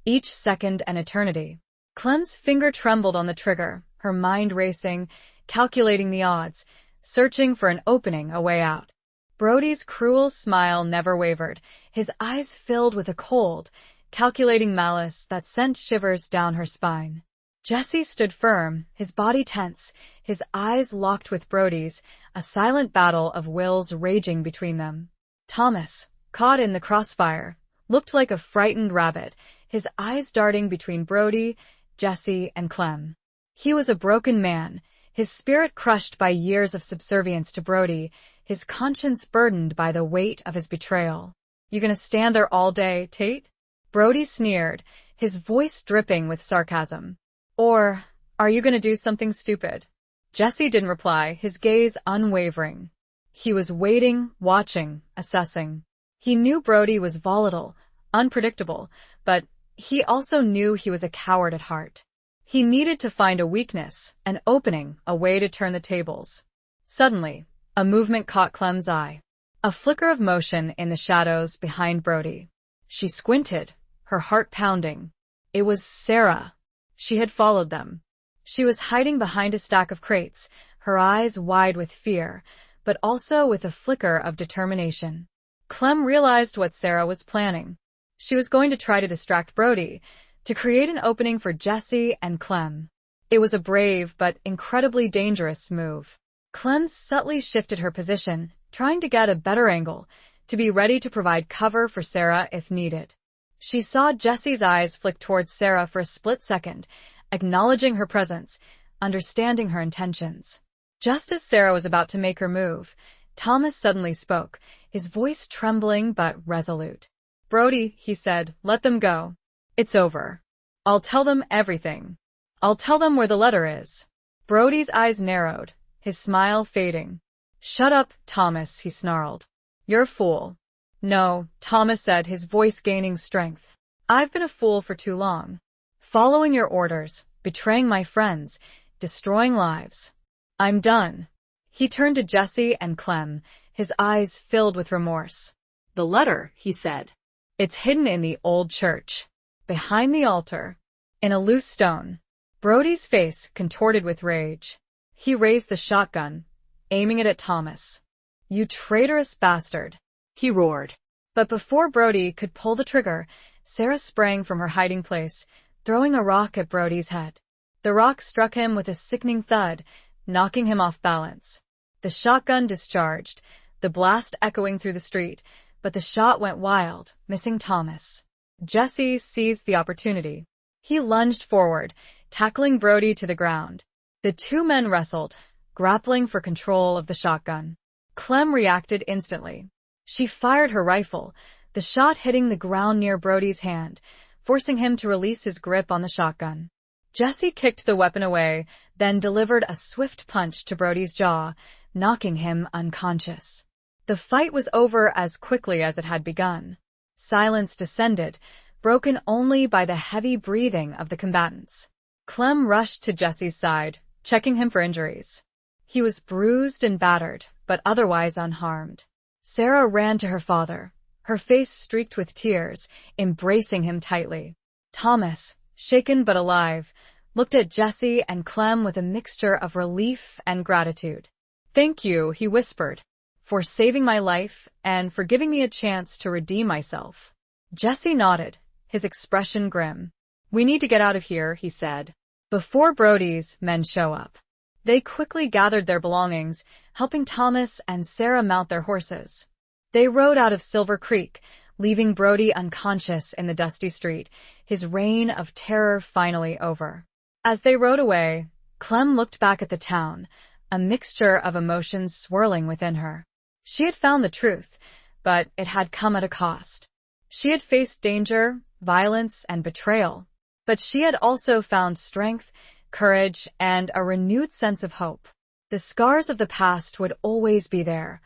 S1: each second an eternity. Clem's finger trembled on the trigger, her mind racing, calculating the odds, searching for an opening, a way out. Brody's cruel smile never wavered, his eyes filled with a cold, calculating malice that sent shivers down her spine. Jesse stood firm, his body tense, his eyes locked with Brody's, a silent battle of wills raging between them. Thomas, caught in the crossfire, looked like a frightened rabbit, his eyes darting between Brody, Jesse, and Clem. He was a broken man, his spirit crushed by years of subservience to Brody, his conscience burdened by the weight of his betrayal. You gonna stand there all day, Tate? Brody sneered, his voice dripping with sarcasm. Or, are you gonna do something stupid? Jesse didn't reply, his gaze unwavering. He was waiting, watching, assessing. He knew Brody was volatile, unpredictable, but he also knew he was a coward at heart. He needed to find a weakness, an opening, a way to turn the tables. Suddenly, a movement caught Clem's eye. A flicker of motion in the shadows behind Brody. She squinted, her heart pounding. It was Sarah. She had followed them. She was hiding behind a stack of crates, her eyes wide with fear, but also with a flicker of determination. Clem realized what Sarah was planning. She was going to try to distract Brody, to create an opening for Jessie and Clem. It was a brave but incredibly dangerous move. Clem subtly shifted her position, trying to get a better angle, to be ready to provide cover for Sarah if needed. She saw Jessie's eyes flick towards Sarah for a split second, acknowledging her presence, understanding her intentions. Just as Sarah was about to make her move, Thomas suddenly spoke, his voice trembling but resolute. "Brody," he said, "let them go. It's over. I'll tell them everything. I'll tell them where the letter is." Brody's eyes narrowed, his smile fading. "Shut up, Thomas," he snarled. "You're a fool." "No," Thomas said, his voice gaining strength. "I've been a fool for too long. Following your orders, betraying my friends, destroying lives. I'm done." He turned to Jessie and Clem, his eyes filled with remorse.
S2: "The letter," he said.
S1: "It's hidden in the old church, behind the altar, in a loose stone." Brody's face contorted with rage. He raised the shotgun, aiming it at Thomas. "You traitorous bastard,"
S2: he roared.
S1: But before Brody could pull the trigger, Sarah sprang from her hiding place, throwing a rock at Brody's head. The rock struck him with a sickening thud, knocking him off balance. The shotgun discharged, the blast echoing through the street, but the shot went wild, missing Thomas. Jessie seized the opportunity. He lunged forward, tackling Brody to the ground. The two men wrestled, grappling for control of the shotgun. Clem reacted instantly. She fired her rifle, the shot hitting the ground near Brody's hand, forcing him to release his grip on the shotgun. Jessie kicked the weapon away, then delivered a swift punch to Brody's jaw, knocking him unconscious. The fight was over as quickly as it had begun. Silence descended, broken only by the heavy breathing of the combatants. Clem rushed to Jessie's side, checking him for injuries. He was bruised and battered, but otherwise unharmed. Sarah ran to her father, her face streaked with tears, embracing him tightly. Thomas, shaken but alive, looked at Jessie and Clem with a mixture of relief and gratitude. "Thank you," he whispered, "for saving my life and for giving me a chance to redeem myself." Jessie nodded, his expression grim. "We need to get out of here," he said, "before Brody's men show up." They quickly gathered their belongings, helping Thomas and Sarah mount their horses. They rode out of Silver Creek, leaving Brody unconscious in the dusty street, his reign of terror finally over. As they rode away, Clem looked back at the town, a mixture of emotions swirling within her. She had found the truth, but it had come at a cost. She had faced danger, violence, and betrayal, but she had also found strength, courage, and a renewed sense of hope. The scars of the past would always be there,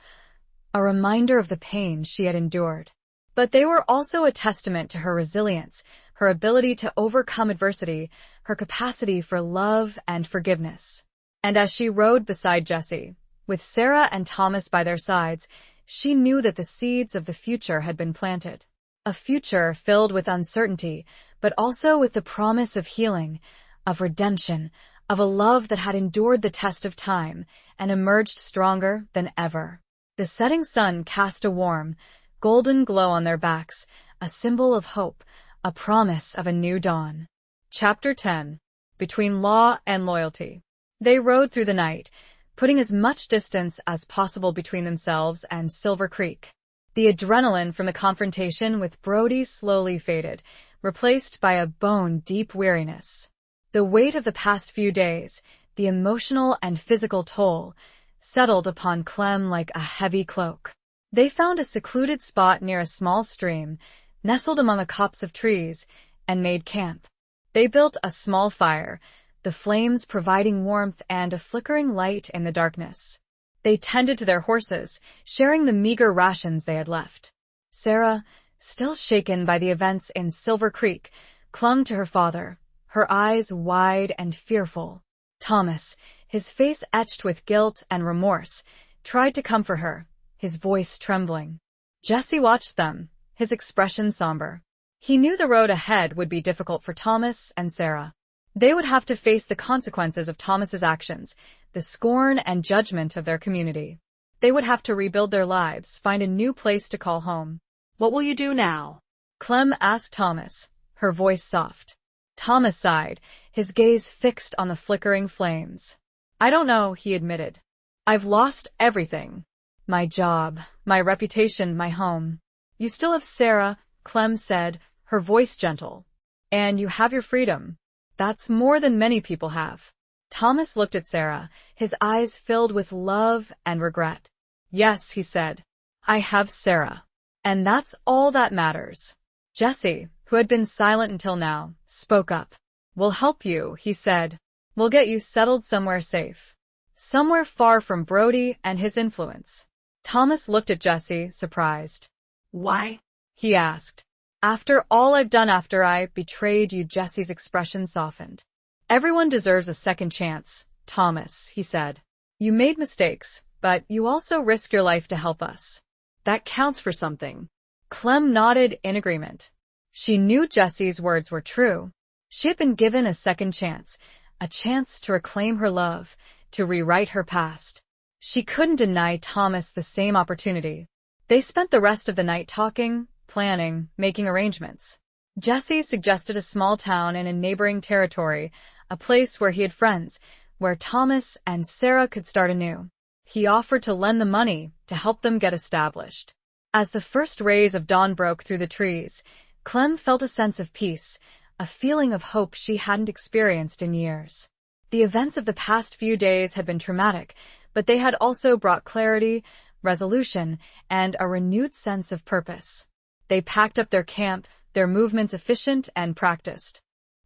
S1: a reminder of the pain she had endured. But they were also a testament to her resilience, her ability to overcome adversity, her capacity for love and forgiveness. And as she rode beside Jessie, with Sarah and Thomas by their sides, she knew that the seeds of the future had been planted. A future filled with uncertainty, but also with the promise of healing, of redemption, of a love that had endured the test of time and emerged stronger than ever. The setting sun cast a warm, golden glow on their backs, a symbol of hope, a promise of a new dawn. Chapter 10. Between Law and Loyalty. They rode through the night, putting as much distance as possible between themselves and Silver Creek. The adrenaline from the confrontation with Brody slowly faded, replaced by a bone-deep weariness. The weight of the past few days, the emotional and physical toll, settled upon Clem like a heavy cloak. They found a secluded spot near a small stream, nestled among a copse of trees, and made camp. They built a small fire, the flames providing warmth and a flickering light in the darkness. They tended to their horses, sharing the meager rations they had left. Sarah, still shaken by the events in Silver Creek, clung to her father, her eyes wide and fearful. Thomas, his face etched with guilt and remorse, tried to comfort her, his voice trembling. Jessie watched them, his expression somber. He knew the road ahead would be difficult for Thomas and Sarah. They would have to face the consequences of Thomas's actions, the scorn and judgment of their community. They would have to rebuild their lives, find a new place to call home.
S2: What will you do now?
S1: Clem asked Thomas, her voice soft. Thomas sighed, his gaze fixed on the flickering flames. I don't know, he admitted. I've lost everything. My job, my reputation, my home. You still have Sarah, Clem said, her voice gentle. And you have your freedom. That's more than many people have. Thomas looked at Sarah, his eyes filled with love and regret. Yes, he said. I have Sarah. And that's all that matters. Jesse, who had been silent until now, spoke up. We'll help you, he said. We'll get you settled somewhere safe. Somewhere far from Brody and his influence. Thomas looked at Jesse, surprised.
S2: Why?
S1: He asked. After all I've done after I betrayed you, Jesse's expression softened. Everyone deserves a second chance, Thomas, he said. You made mistakes, but you also risked your life to help us.
S2: That counts for something.
S1: Clem nodded in agreement. She knew Jesse's words were true. She had been given a second chance, a chance to reclaim her love, to rewrite her past. She couldn't deny Thomas the same opportunity. They spent the rest of the night talking, planning, making arrangements. Jesse suggested a small town in a neighboring territory, a place where he had friends, where Thomas and Sarah could start anew. He offered to lend the money to help them get established. As the first rays of dawn broke through the trees, Clem felt a sense of peace, a feeling of hope she hadn't experienced in years. The events of the past few days had been traumatic, but they had also brought clarity, resolution, and a renewed sense of purpose. They packed up their camp, their movements efficient and practiced.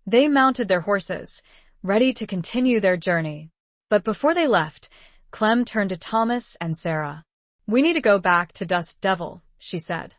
S1: They mounted their horses, ready to continue their journey. But before they left, Clem turned to Thomas and Sarah. We need to go back to Dust Devil, she said.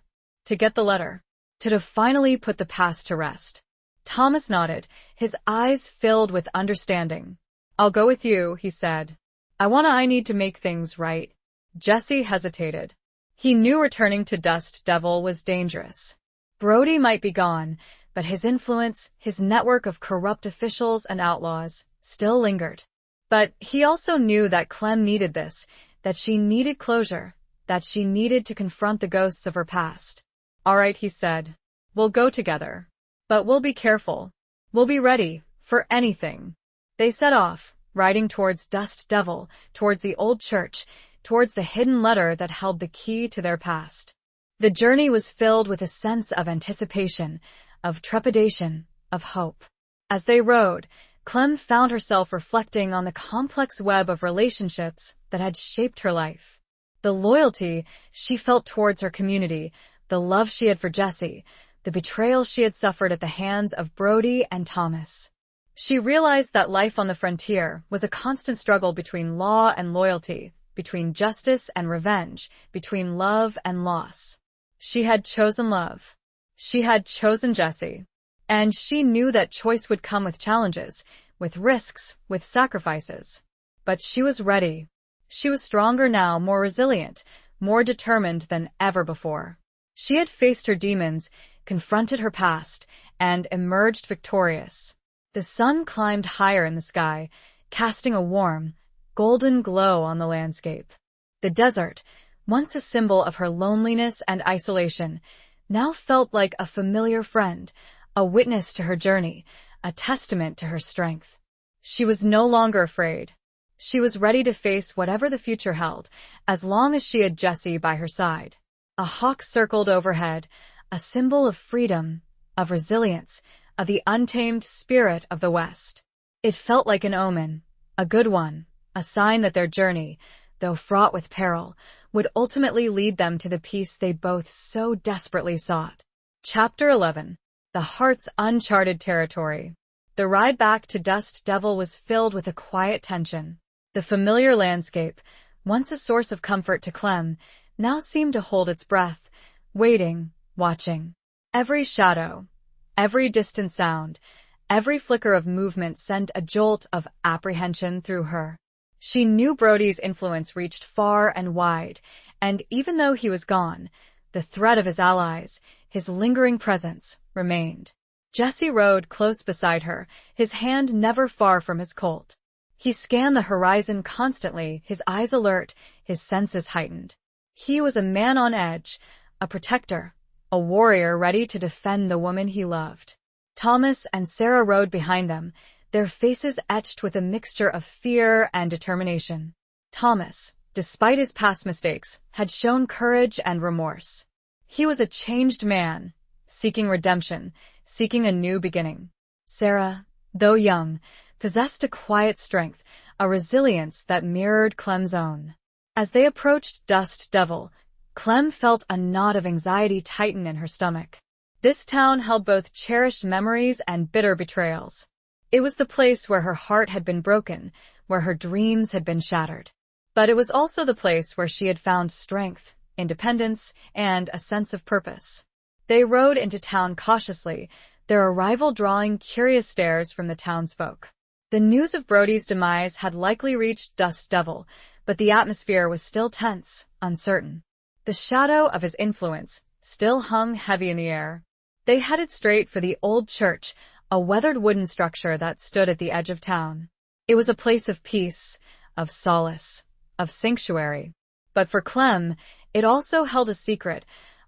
S1: To get the letter. To finally put the past to rest. Thomas nodded, his eyes filled with understanding. I'll go with you, he said. I need to make things right. Jesse hesitated. He knew returning to Dust Devil was dangerous. Brody might be gone, but his influence, his network of corrupt officials and outlaws, still lingered. But he also knew that Clem needed this, that she needed closure, that she needed to confront the ghosts of her past. All right, he said. We'll go together. But we'll be careful. We'll be ready for anything. They set off, riding towards Dust Devil, towards the old church, towards the hidden letter that held the key to their past. The journey was filled with a sense of anticipation, of trepidation, of hope. As they rode, Clem found herself reflecting on the complex web of relationships that had shaped her life. The loyalty she felt towards her community, the love she had for Jesse, the betrayal she had suffered at the hands of Brody and Thomas. She realized that life on the frontier was a constant struggle between law and loyalty, between justice and revenge, between love and loss. She had chosen love. She had chosen Jesse. And she knew that choice would come with challenges, with risks, with sacrifices. But she was ready. She was stronger now, more resilient, more determined than ever before. She had faced her demons, confronted her past, and emerged victorious. The sun climbed higher in the sky, casting a warm, golden glow on the landscape. The desert, once a symbol of her loneliness and isolation, now felt like a familiar friend, a witness to her journey, a testament to her strength. She was no longer afraid. She was ready to face whatever the future held, as long as she had Jesse by her side. A hawk circled overhead, a symbol of freedom, of resilience, of the untamed spirit of the West. It felt like an omen, a good one, a sign that their journey, though fraught with peril, would ultimately lead them to the peace they both so desperately sought. Chapter 11. The Heart's Uncharted Territory. The ride back to Dust Devil was filled with a quiet tension. The familiar landscape, once a source of comfort to Clem, now seemed to hold its breath, waiting, watching. Every shadow, every distant sound, every flicker of movement sent a jolt of apprehension through her. She knew Brody's influence reached far and wide, and even though he was gone, the threat of his allies, his lingering presence, remained. Jesse rode close beside her, his hand never far from his Colt. He scanned the horizon constantly, his eyes alert, his senses heightened. He was a man on edge, a protector, a warrior ready to defend the woman he loved. Thomas and Sarah rode behind them, their faces etched with a mixture of fear and determination. Thomas, despite his past mistakes, had shown courage and remorse. He was a changed man, seeking redemption, seeking a new beginning. Sarah, though young, possessed a quiet strength, a resilience that mirrored Clem's own. As they approached Dust Devil, Clem felt a knot of anxiety tighten in her stomach. This town held both cherished memories and bitter betrayals. It was the place where her heart had been broken, where her dreams had been shattered. But it was also the place where she had found strength, independence, and a sense of purpose. They rode into town cautiously, their arrival drawing curious stares from the townsfolk. The news of Brody's demise had likely reached Dust Devil, but the atmosphere was still tense, uncertain. The shadow of his influence still hung heavy in the air. They headed straight for the old church, a weathered wooden structure that stood at the edge of town. It was a place of peace, of solace, of sanctuary. But for Clem, it also held a secret,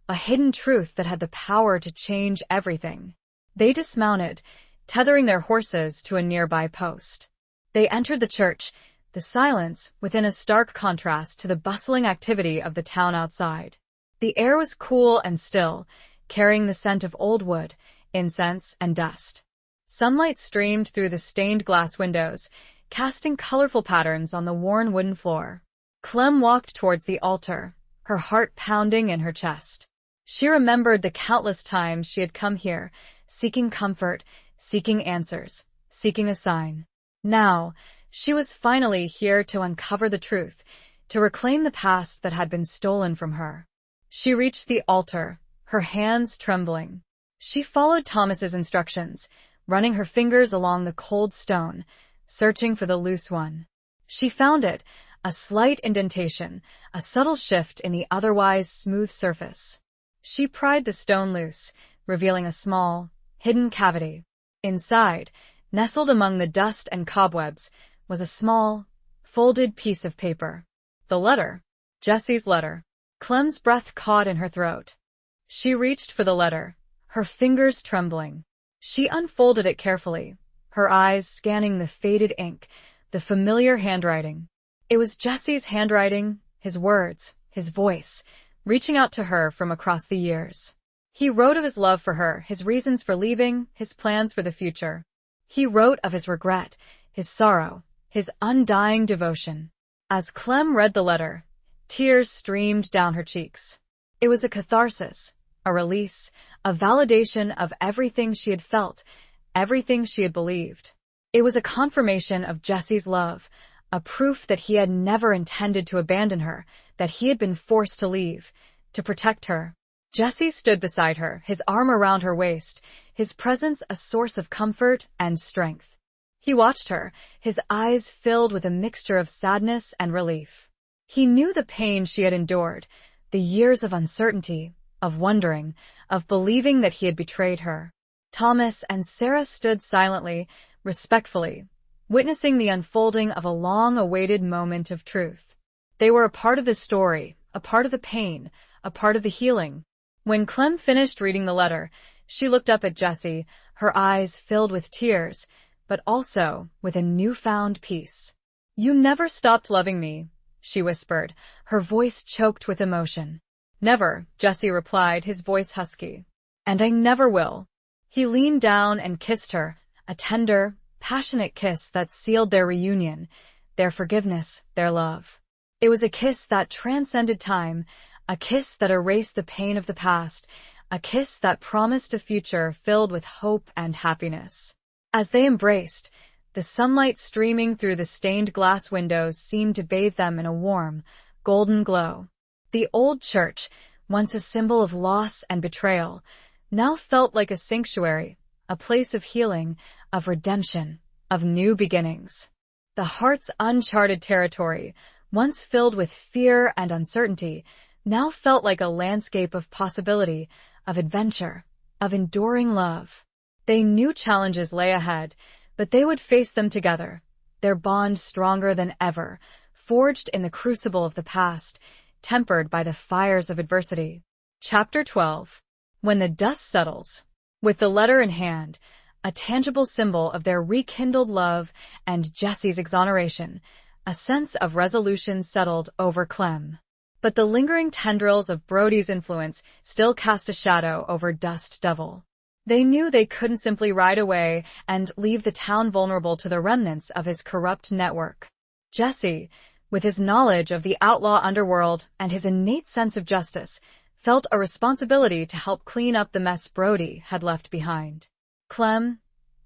S1: a hidden truth that had the power to change everything. They dismounted, tethering their horses to a nearby post. They entered the church, the silence within a stark contrast to the bustling activity of the town outside. The air was cool and still, carrying the scent of old wood, incense, and dust. Sunlight streamed through the stained glass windows, casting colorful patterns on the worn wooden floor. Clem walked towards the altar, her heart pounding in her chest. She remembered the countless times she had come here, seeking comfort, seeking answers, seeking a sign. Now, she was finally here to uncover the truth, to reclaim the past that had been stolen from her. She reached the altar, her hands trembling. She followed Thomas's instructions, running her fingers along the cold stone, searching for the loose one. She found it, a slight indentation, a subtle shift in the otherwise smooth surface. She pried the stone loose, revealing a small, hidden cavity. Inside, nestled among the dust and cobwebs, was a small, folded piece of paper. The letter. Jesse's letter. Clem's breath caught in her throat. She reached for the letter, her fingers trembling. She unfolded it carefully, her eyes scanning the faded ink, the familiar handwriting. It was Jesse's handwriting, his words, his voice, reaching out to her from across the years. He wrote of his love for her, his reasons for leaving, his plans for the future. He wrote of his regret, his sorrow, his undying devotion. As Clem read the letter, tears streamed down her cheeks. It was a catharsis, a release, a validation of everything she had felt, everything she had believed. It was a confirmation of Jesse's love, a proof that he had never intended to abandon her, that he had been forced to leave, to protect her. Jesse stood beside her, his arm around her waist, his presence a source of comfort and strength. He watched her, his eyes filled with a mixture of sadness and relief. He knew the pain she had endured, the years of uncertainty, of wondering, of believing that he had betrayed her. Thomas and Sarah stood silently, respectfully, witnessing the unfolding of a long-awaited moment of truth. They were a part of the story, a part of the pain, a part of the healing. When Clem finished reading the letter, she looked up at Jesse, her eyes filled with tears, but also with a newfound peace. "You never stopped loving me," she whispered, her voice choked with emotion. "Never," Jesse replied, his voice husky. "And I never will." He leaned down and kissed her, a tender, passionate kiss that sealed their reunion, their forgiveness, their love. It was a kiss that transcended time, a kiss that erased the pain of the past, a kiss that promised a future filled with hope and happiness. As they embraced, the sunlight streaming through the stained glass windows seemed to bathe them in a warm, golden glow. The old church, once a symbol of loss and betrayal, now felt like a sanctuary, a place of healing, of redemption, of new beginnings. The heart's uncharted territory, once filled with fear and uncertainty, now felt like a landscape of possibility, of adventure, of enduring love. They knew challenges lay ahead, but they would face them together, their bond stronger than ever, forged in the crucible of the past, tempered by the fires of adversity. Chapter 12. When the dust settles. With the letter in hand, a tangible symbol of their rekindled love and Jesse's exoneration, a sense of resolution settled over Clem. But the lingering tendrils of Brody's influence still cast a shadow over Dust Devil. They knew they couldn't simply ride away and leave the town vulnerable to the remnants of his corrupt network. Jesse, with his knowledge of the outlaw underworld and his innate sense of justice, felt a responsibility to help clean up the mess Brody had left behind. Clem,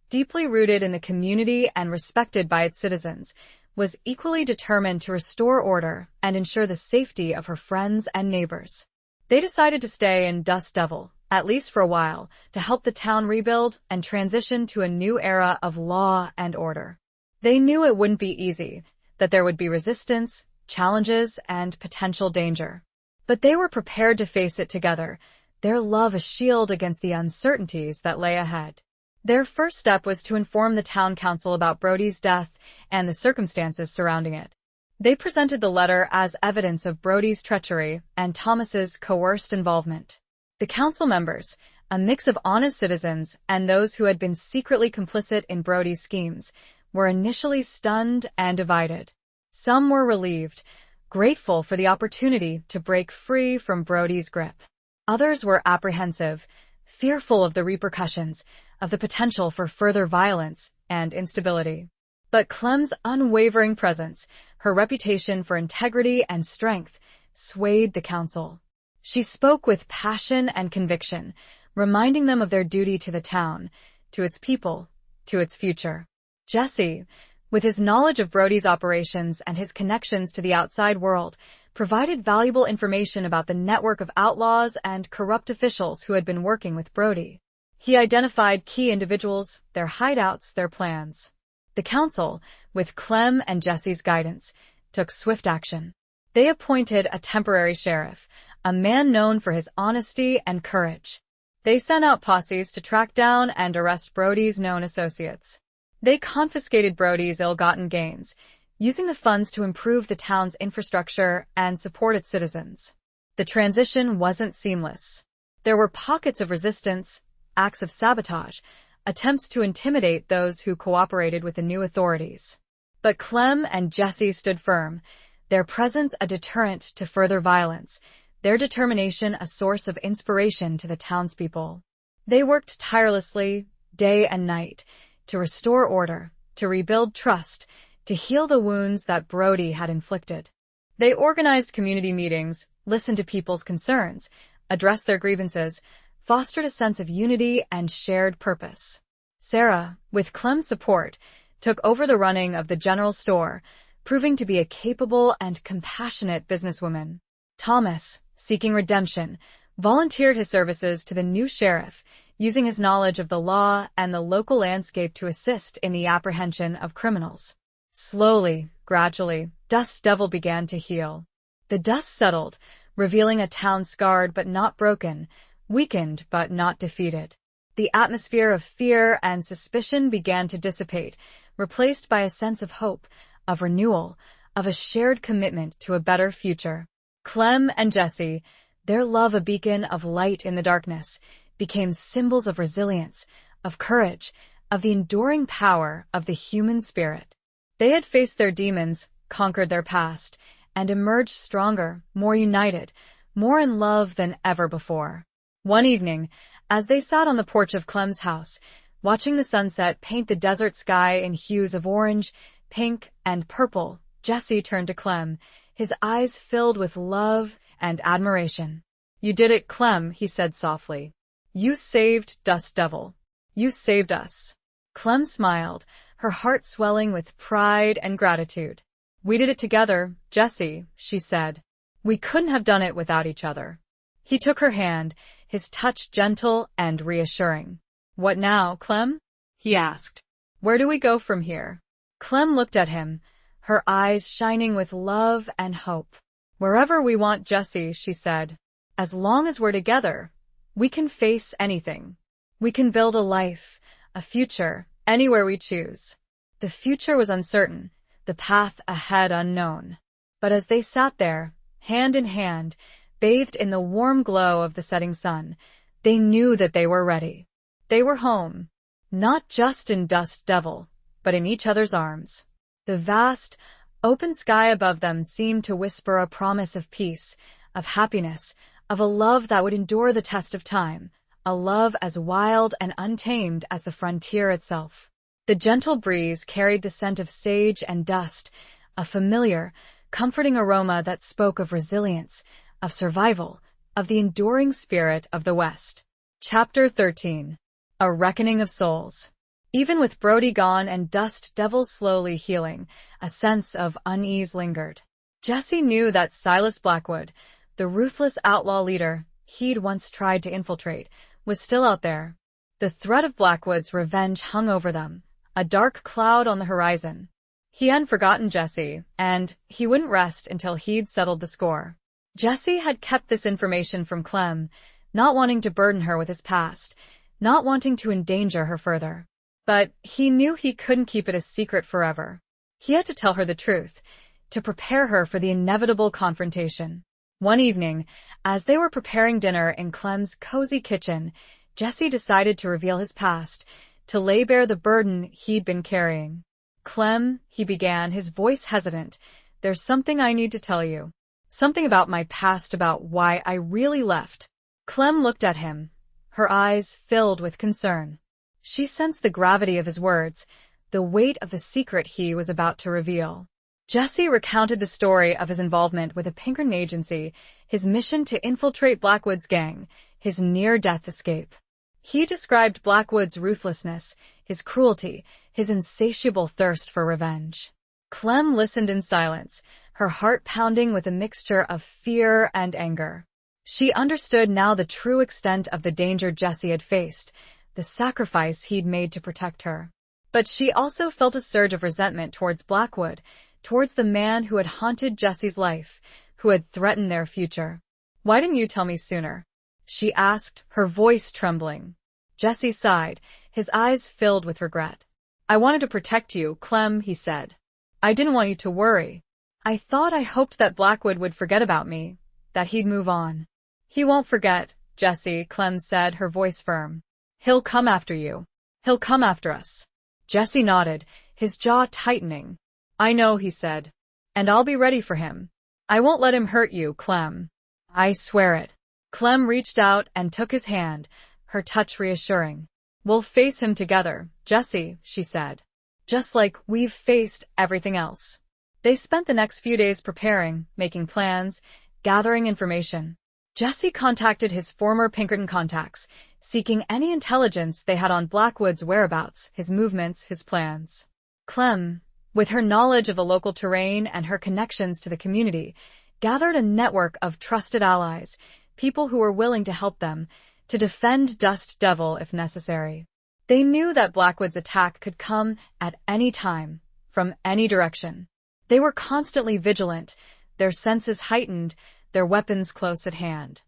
S1: deeply rooted in the community and respected by its citizens, was equally determined to restore order and ensure the safety of her friends and neighbors. They decided to stay in Dust Devil, at least for a while, to help the town rebuild and transition to a new era of law and order. They knew it wouldn't be easy, that there would be resistance, challenges, and potential danger. But they were prepared to face it together, their love a shield against the uncertainties that lay ahead. Their first step was to inform the town council about Brody's death and the circumstances surrounding it. They presented the letter as evidence of Brody's treachery and Thomas's coerced involvement. The council members, a mix of honest citizens and those who had been secretly complicit in Brody's schemes, were initially stunned and divided. Some were relieved, grateful for the opportunity to break free from Brody's grip. Others were apprehensive, fearful of the repercussions, of the potential for further violence and instability. But Clem's unwavering presence, her reputation for integrity and strength, swayed the council. She spoke with passion and conviction, reminding them of their duty to the town, to its people, to its future. Jesse, with his knowledge of Brody's operations and his connections to the outside world, provided valuable information about the network of outlaws and corrupt officials who had been working with Brody. He identified key individuals, their hideouts, their plans. The council, with Clem and Jesse's guidance, took swift action. They appointed a temporary sheriff, a man known for his honesty and courage. They sent out posses to track down and arrest Brody's known associates. They confiscated Brody's ill-gotten gains, using the funds to improve the town's infrastructure and support its citizens. The transition wasn't seamless. There were pockets of resistance, acts of sabotage, attempts to intimidate those who cooperated with the new authorities. But Clem and Jesse stood firm, their presence a deterrent to further violence, their determination a source of inspiration to the townspeople. They worked tirelessly, day and night, to restore order, to rebuild trust, to heal the wounds that Brody had inflicted. They organized community meetings, listened to people's concerns, addressed their grievances, fostered a sense of unity and shared purpose. Sarah, with Clem's support, took over the running of the general store, proving to be a capable and compassionate businesswoman. Thomas, seeking redemption, volunteered his services to the new sheriff, using his knowledge of the law and the local landscape to assist in the apprehension of criminals. Slowly, gradually, Dust Devil began to heal. The dust settled, revealing a town scarred but not broken, weakened but not defeated. The atmosphere of fear and suspicion began to dissipate, replaced by a sense of hope, of renewal, of a shared commitment to a better future. Clem and Jesse, their love a beacon of light in the darkness, became symbols of resilience, of courage, of the enduring power of the human spirit. They had faced their demons, conquered their past, and emerged stronger, more united, more in love than ever before. One evening, as they sat on the porch of Clem's house, watching the sunset paint the desert sky in hues of orange, pink, and purple, Jesse turned to Clem, his eyes filled with love and admiration. "You did it, Clem," he said softly. "You saved Dust Devil. You saved us." Clem smiled, her heart swelling with pride and gratitude. "We did it together, Jesse," she said. "We couldn't have done it without each other." He took her hand, his touch gentle and reassuring. "What now, Clem?" he asked. "Where do we go from here?" Clem looked at him, her eyes shining with love and hope. "Wherever we want, Jesse," she said. "As long as we're together, we can face anything. We can build a life, a future, anywhere we choose." The The future was uncertain, the path ahead unknown. But as they sat there, hand in hand, bathed in the warm glow of the setting sun, they knew that they were ready. They were home, not just in Dust Devil, but in each other's arms. The vast, open sky above them seemed to whisper a promise of peace, of happiness, of a love that would endure the test of time, a love as wild and untamed as the frontier itself. The gentle breeze carried the scent of sage and dust, a familiar, comforting aroma that spoke of resilience, of survival, of the enduring spirit of the West. Chapter 13. A Reckoning of Souls. Even with Brody gone and Dust Devil slowly healing, a sense of unease lingered. Jesse knew that Silas Blackwood, the ruthless outlaw leader he'd once tried to infiltrate, was still out there. The threat of Blackwood's revenge hung over them, a dark cloud on the horizon. He hadn't forgotten Jesse, and he wouldn't rest until he'd settled the score. Jesse had kept this information from Clem, not wanting to burden her with his past, not wanting to endanger her further. But he knew he couldn't keep it a secret forever. He had to tell her the truth, to prepare her for the inevitable confrontation. One evening, as they were preparing dinner in Clem's cozy kitchen, Jesse decided to reveal his past, to lay bare the burden he'd been carrying. "Clem," he began, his voice hesitant, "there's something I need to tell you. Something about my past, about why I really left." Clem looked at him, her eyes filled with concern. She sensed the gravity of his words, the weight of the secret he was about to reveal. Jesse recounted the story of his involvement with a Pinkerton agency, his mission to infiltrate Blackwood's gang, his near-death escape. He described Blackwood's ruthlessness, his cruelty, his insatiable thirst for revenge. Clem listened in silence, her heart pounding with a mixture of fear and anger. She understood now the true extent of the danger Jesse had faced, the sacrifice he'd made to protect her. But she also felt a surge of resentment towards Blackwood, towards the man who had haunted Jesse's life, who had threatened their future. "Why didn't you tell me sooner?" she asked, her voice trembling. Jesse sighed, his eyes filled with regret. "I wanted to protect you, Clem," he said. "I didn't want you to worry. I hoped that Blackwood would forget about me, that he'd move on." "He won't forget, Jesse," Clem said, her voice firm. "He'll come after you. He'll come after us." Jesse nodded, his jaw tightening. "I know," he said. "And I'll be ready for him. I won't let him hurt you, Clem. I swear it." Clem reached out and took his hand, her touch reassuring. "We'll face him together, Jesse," she said. "Just like we've faced everything else." They spent the next few days preparing, making plans, gathering information. Jesse contacted his former Pinkerton contacts, seeking any intelligence they had on Blackwood's whereabouts, his movements, his plans. Clem, with her knowledge of the local terrain and her connections to the community, gathered a network of trusted allies, people who were willing to help them, to defend Dust Devil if necessary. They knew that Blackwood's attack could come at any time, from any direction. They were constantly vigilant, their senses heightened, their weapons close at hand.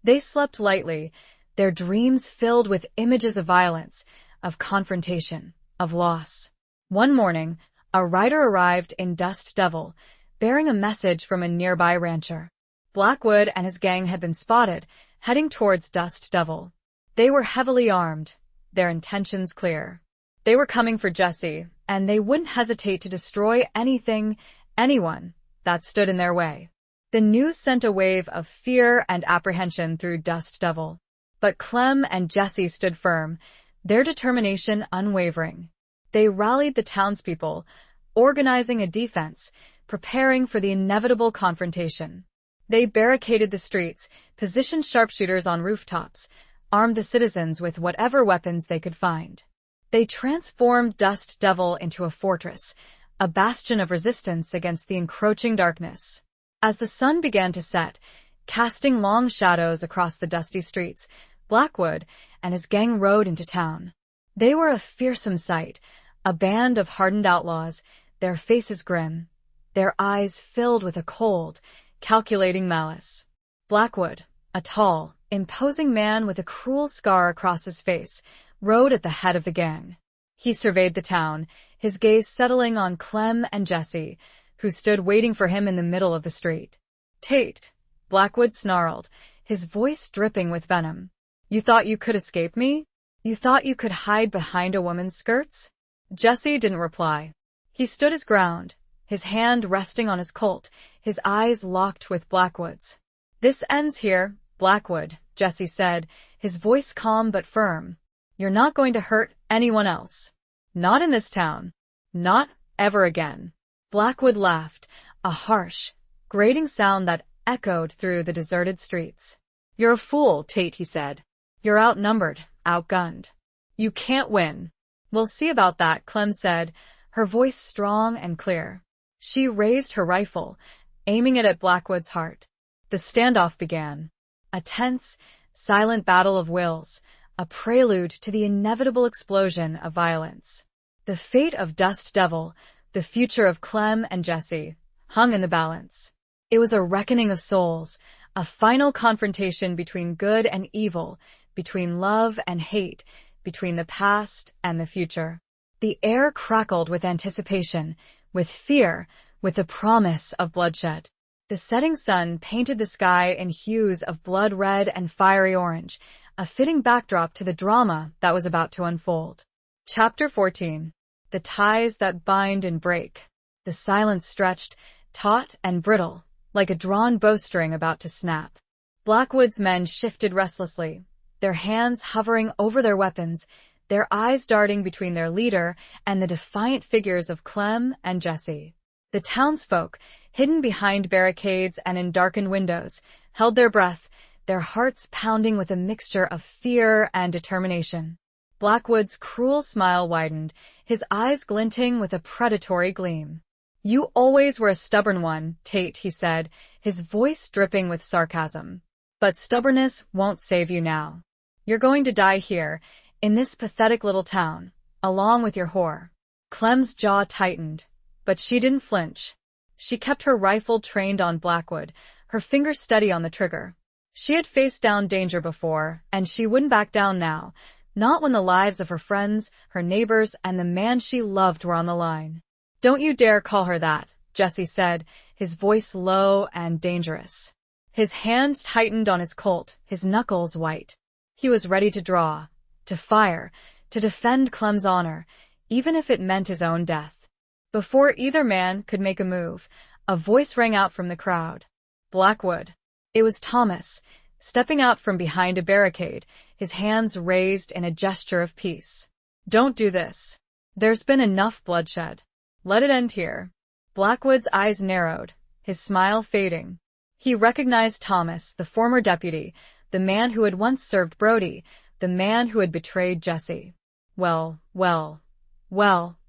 S1: They slept lightly, their dreams filled with images of violence, of confrontation, of loss. One morning, a rider arrived in Dust Devil, bearing a message from a nearby rancher. Blackwood and his gang had been spotted, heading towards Dust Devil. They were heavily armed, their intentions clear. They were coming for Jesse, and they wouldn't hesitate to destroy anything, anyone, that stood in their way. The news sent a wave of fear and apprehension through Dust Devil. But Clem and Jesse stood firm, their determination unwavering. They rallied the townspeople, organizing a defense, preparing for the inevitable confrontation. They barricaded the streets, positioned sharpshooters on rooftops, armed the citizens with whatever weapons they could find. They transformed Dust Devil into a fortress, a bastion of resistance against the encroaching darkness. As the sun began to set, casting long shadows across the dusty streets, Blackwood and his gang rode into town. They were a fearsome sight, a band of hardened outlaws, their faces grim, their eyes filled with a cold, calculating malice. Blackwood, a tall, imposing man with a cruel scar across his face, rode at the head of the gang. He surveyed the town, his gaze settling on Clem and Jessie, who stood waiting for him in the middle of the street. "Tate," Blackwood snarled, his voice dripping with venom. "You thought you could escape me? You thought you could hide behind a woman's skirts?" Jessie didn't reply. He stood his ground, his hand resting on his Colt, his eyes locked with Blackwood's. "This ends here, Blackwood," Jessie said, his voice calm but firm. "You're not going to hurt anyone else. Not in this town. Not ever again." Blackwood laughed, a harsh, grating sound that echoed through the deserted streets. "You're a fool, Tate," he said. "You're outnumbered, outgunned. You can't win." "We'll see about that," Clem said, her voice strong and clear. She raised her rifle, aiming it at Blackwood's heart. The standoff began. A tense, silent battle of wills, a prelude to the inevitable explosion of violence. The fate of Dust Devil, the future of Clem and Jessie, hung in the balance. It was a reckoning of souls, a final confrontation between good and evil, between love and hate, between the past and the future. The air crackled with anticipation, with fear, with the promise of bloodshed. The setting sun painted the sky in hues of blood red and fiery orange, a fitting backdrop to the drama that was about to unfold. Chapter 14. The Ties That Bind and Break. The silence stretched, taut and brittle, like a drawn bowstring about to snap. Blackwood's men shifted restlessly, their hands hovering over their weapons, their eyes darting between their leader and the defiant figures of Clem and Jessie. The townsfolk, hidden behind barricades and in darkened windows, held their breath, their hearts pounding with a mixture of fear and determination. Blackwood's cruel smile widened, his eyes glinting with a predatory gleam. "You always were a stubborn one, Tate," he said, his voice dripping with sarcasm. "But stubbornness won't save you now. You're going to die here, in this pathetic little town, along with your whore." Clem's jaw tightened, but she didn't flinch. She kept her rifle trained on Blackwood, her fingers steady on the trigger. She had faced down danger before, and she wouldn't back down now, not when the lives of her friends, her neighbors, and the man she loved were on the line. "Don't you dare call her that," Jessie said, his voice low and dangerous. His hand tightened on his Colt, his knuckles white. He was ready to draw, to fire, to defend Clem's honor, even if it meant his own death. Before either man could make a move, a voice rang out from the crowd. "Blackwood." It was Thomas, stepping out from behind a barricade, his hands raised in a gesture of peace. "Don't do this. There's been enough bloodshed. Let it end here." Blackwood's eyes narrowed, his smile fading. He recognized Thomas, the former deputy, the man who had once served Brody, the man who had betrayed Jessie. Well,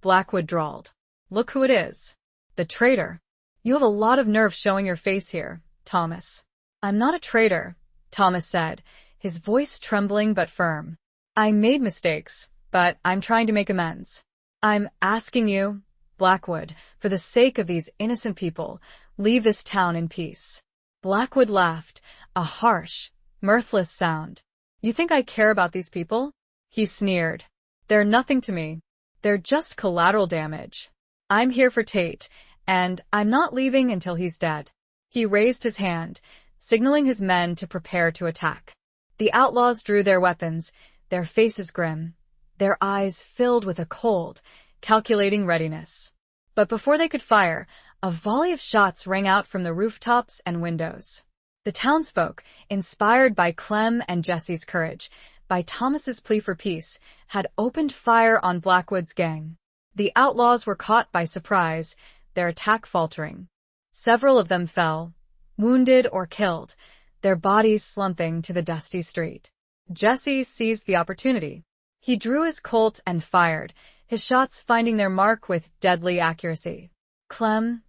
S1: Blackwood drawled. "Look who it is. The traitor. You have a lot of nerve showing your face here, Thomas." "I'm not a traitor," Thomas said, his voice trembling but firm. "I made mistakes, but I'm trying to make amends. I'm asking you, Blackwood, for the sake of these innocent people, leave this town in peace." Blackwood laughed, a harsh, mirthless sound. "You think I care about these people?" He sneered. "They're nothing to me. They're just collateral damage. I'm here for Tate, and I'm not leaving until he's dead." He raised his hand, signaling his men to prepare to attack. The outlaws drew their weapons, their faces grim, their eyes filled with a cold, calculating readiness. But before they could fire, a volley of shots rang out from the rooftops and windows. The townsfolk, inspired by Clem and Jessie's courage, by Thomas's plea for peace, had opened fire on Blackwood's gang. The outlaws were caught by surprise, their attack faltering. Several of them fell, wounded or killed, their bodies slumping to the dusty street. Jessie seized the opportunity. He drew his Colt and fired, his shots finding their mark with deadly accuracy. Clem,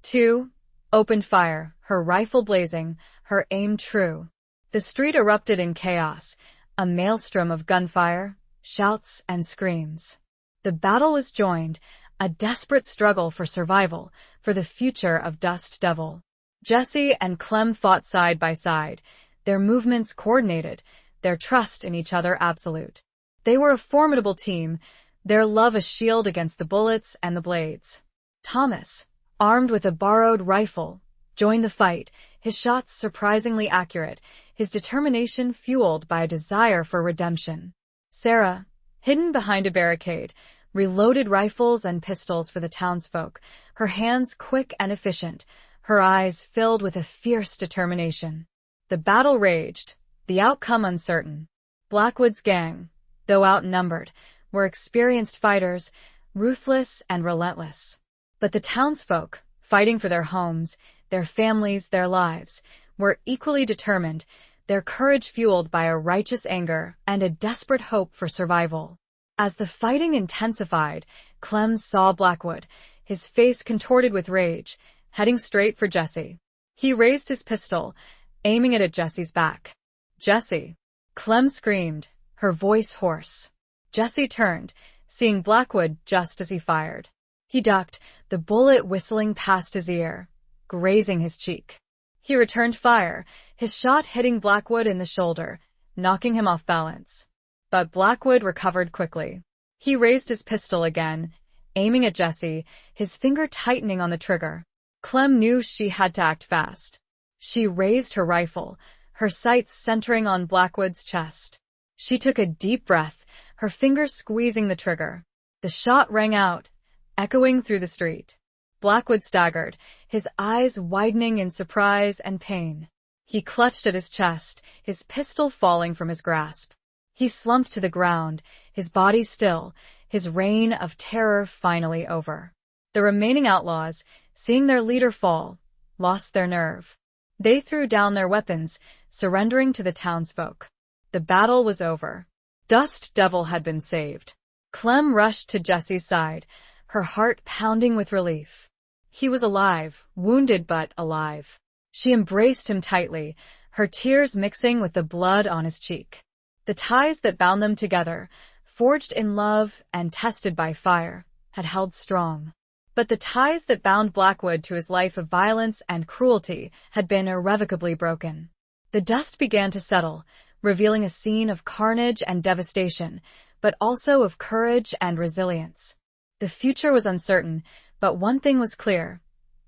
S1: too, opened fire, her rifle blazing, her aim true. The street erupted in chaos, a maelstrom of gunfire, shouts, and screams. The battle was joined, a desperate struggle for survival, for the future of Dust Devil. Jessie and Clem fought side by side, their movements coordinated, their trust in each other absolute. They were a formidable team, their love a shield against the bullets and the blades. Thomas, armed with a borrowed rifle, joined the fight, his shots surprisingly accurate, his determination fueled by a desire for redemption. Sarah, hidden behind a barricade, reloaded rifles and pistols for the townsfolk, her hands quick and efficient, her eyes filled with a fierce determination. The battle raged, the outcome uncertain. Blackwood's gang, though outnumbered, were experienced fighters, ruthless and relentless. But the townsfolk, fighting for their homes, their families, their lives, were equally determined, their courage fueled by a righteous anger and a desperate hope for survival. As the fighting intensified, Clem saw Blackwood, his face contorted with rage, heading straight for Jesse. He raised his pistol, aiming it at Jesse's back. "Jesse!" Clem screamed, her voice hoarse. Jesse turned, seeing Blackwood just as he fired. He ducked, the bullet whistling past his ear, grazing his cheek. He returned fire, his shot hitting Blackwood in the shoulder, knocking him off balance. But Blackwood recovered quickly. He raised his pistol again, aiming at Jesse, his finger tightening on the trigger. Clem knew she had to act fast. She raised her rifle, her sights centering on Blackwood's chest. She took a deep breath, her fingers squeezing the trigger. The shot rang out, echoing through the street. Blackwood staggered, his eyes widening in surprise and pain. He clutched at his chest, his pistol falling from his grasp. He slumped to the ground, his body still, his reign of terror finally over. The remaining outlaws, seeing their leader fall, lost their nerve. They threw down their weapons, surrendering to the townsfolk. The battle was over. Dust Devil had been saved. Clem rushed to Jesse's side, her heart pounding with relief. He was alive, wounded but alive. She embraced him tightly, her tears mixing with the blood on his cheek. The ties that bound them together, forged in love and tested by fire, had held strong. But the ties that bound Blackwood to his life of violence and cruelty had been irrevocably broken. The dust began to settle, revealing a scene of carnage and devastation, but also of courage and resilience. The future was uncertain, but one thing was clear.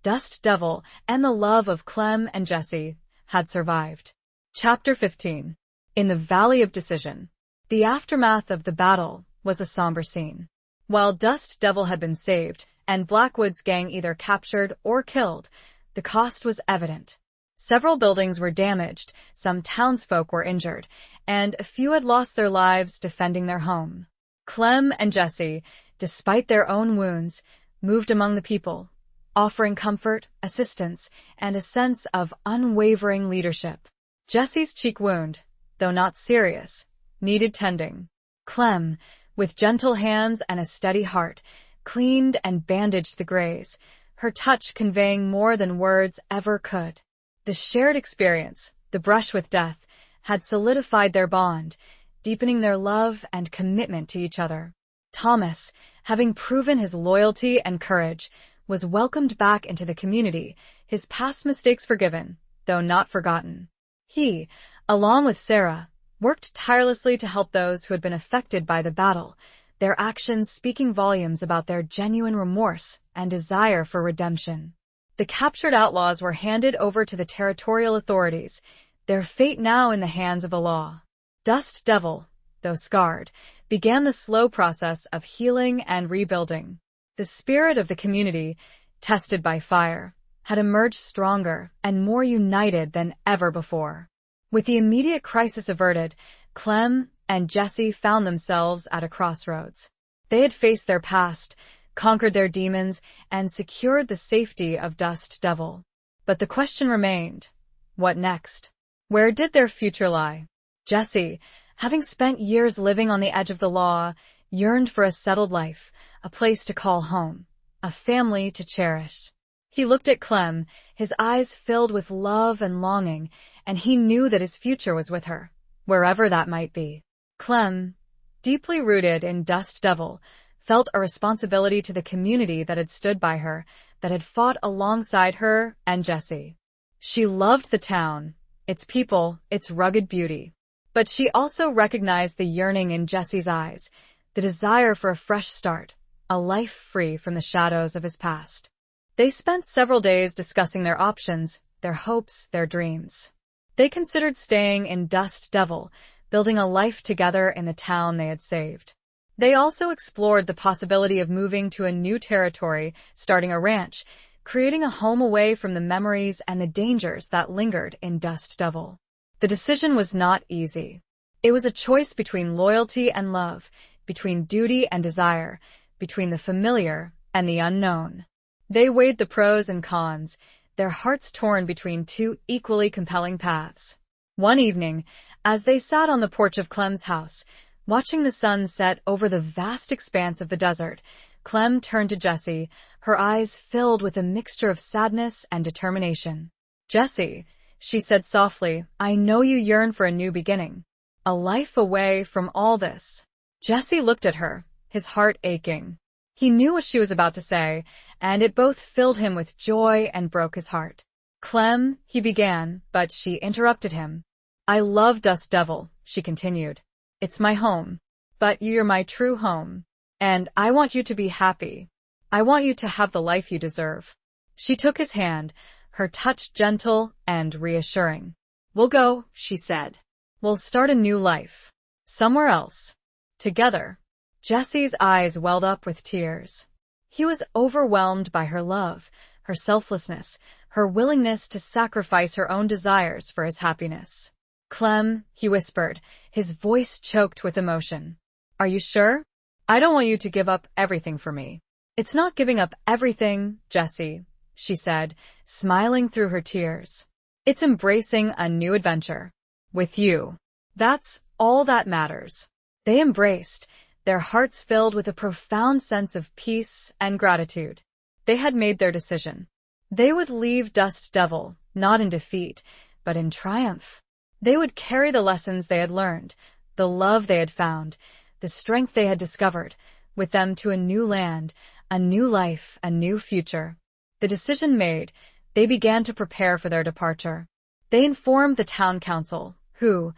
S1: Dust Devil and the love of Clem and Jesse had survived. Chapter 15. In the Valley of Decision. The aftermath of the battle was a somber scene. While Dust Devil had been saved, and Blackwood's gang either captured or killed, the cost was evident. Several buildings were damaged, some townsfolk were injured, and a few had lost their lives defending their home. Clem and Jesse, despite their own wounds, moved among the people, offering comfort, assistance, and a sense of unwavering leadership. Jesse's cheek wound, though not serious, needed tending. Clem, with gentle hands and a steady heart, cleaned and bandaged the graze, her touch conveying more than words ever could. The shared experience, the brush with death, had solidified their bond, deepening their love and commitment to each other. Thomas, having proven his loyalty and courage, was welcomed back into the community, his past mistakes forgiven, though not forgotten. He, along with Sarah, worked tirelessly to help those who had been affected by the battle, their actions speaking volumes about their genuine remorse and desire for redemption. The captured outlaws were handed over to the territorial authorities, their fate now in the hands of the law. Dust Devil, though scarred, began the slow process of healing and rebuilding. The spirit of the community, tested by fire, had emerged stronger and more united than ever before. With the immediate crisis averted, Clem and Jesse found themselves at a crossroads. They had faced their past, conquered their demons, and secured the safety of Dust Devil. But the question remained, what next? Where did their future lie? Jesse, having spent years living on the edge of the law, yearned for a settled life, a place to call home, a family to cherish. He looked at Clem, his eyes filled with love and longing, and he knew that his future was with her, wherever that might be. Clem, deeply rooted in Dust Devil, felt a responsibility to the community that had stood by her, that had fought alongside her and Jesse. She loved the town, its people, its rugged beauty. But she also recognized the yearning in Jesse's eyes, the desire for a fresh start, a life free from the shadows of his past. They spent several days discussing their options, their hopes, their dreams. They considered staying in Dust Devil, building a life together in the town they had saved. They also explored the possibility of moving to a new territory, starting a ranch, creating a home away from the memories and the dangers that lingered in Dust Devil. The decision was not easy. It was a choice between loyalty and love, between duty and desire, between the familiar and the unknown. They weighed the pros and cons, their hearts torn between two equally compelling paths. One evening, as they sat on the porch of Clem's house, watching the sun set over the vast expanse of the desert, Clem turned to Jessie, her eyes filled with a mixture of sadness and determination. "Jessie," she said softly, "I know you yearn for a new beginning. A life away from all this." Jessie looked at her, his heart aching. He knew what she was about to say, and it both filled him with joy and broke his heart. "Clem," he began, but she interrupted him. "I love Dust Devil," she continued. "It's my home. But you're my true home. And I want you to be happy. I want you to have the life you deserve." She took his hand, her touch gentle and reassuring. "We'll go," she said. "We'll start a new life. Somewhere else. Together." Jessie's eyes welled up with tears. He was overwhelmed by her love, her selflessness, her willingness to sacrifice her own desires for his happiness. "Clem," he whispered, his voice choked with emotion. "Are you sure? I don't want you to give up everything for me." "It's not giving up everything, Jessie," she said, smiling through her tears. "It's embracing a new adventure. With you. That's all that matters." They embraced, their hearts filled with a profound sense of peace and gratitude. They had made their decision. They would leave Dust Devil, not in defeat, but in triumph. They would carry the lessons they had learned, the love they had found, the strength they had discovered, with them to a new land, a new life, a new future. The decision made, they began to prepare for their departure. They informed the town council, who,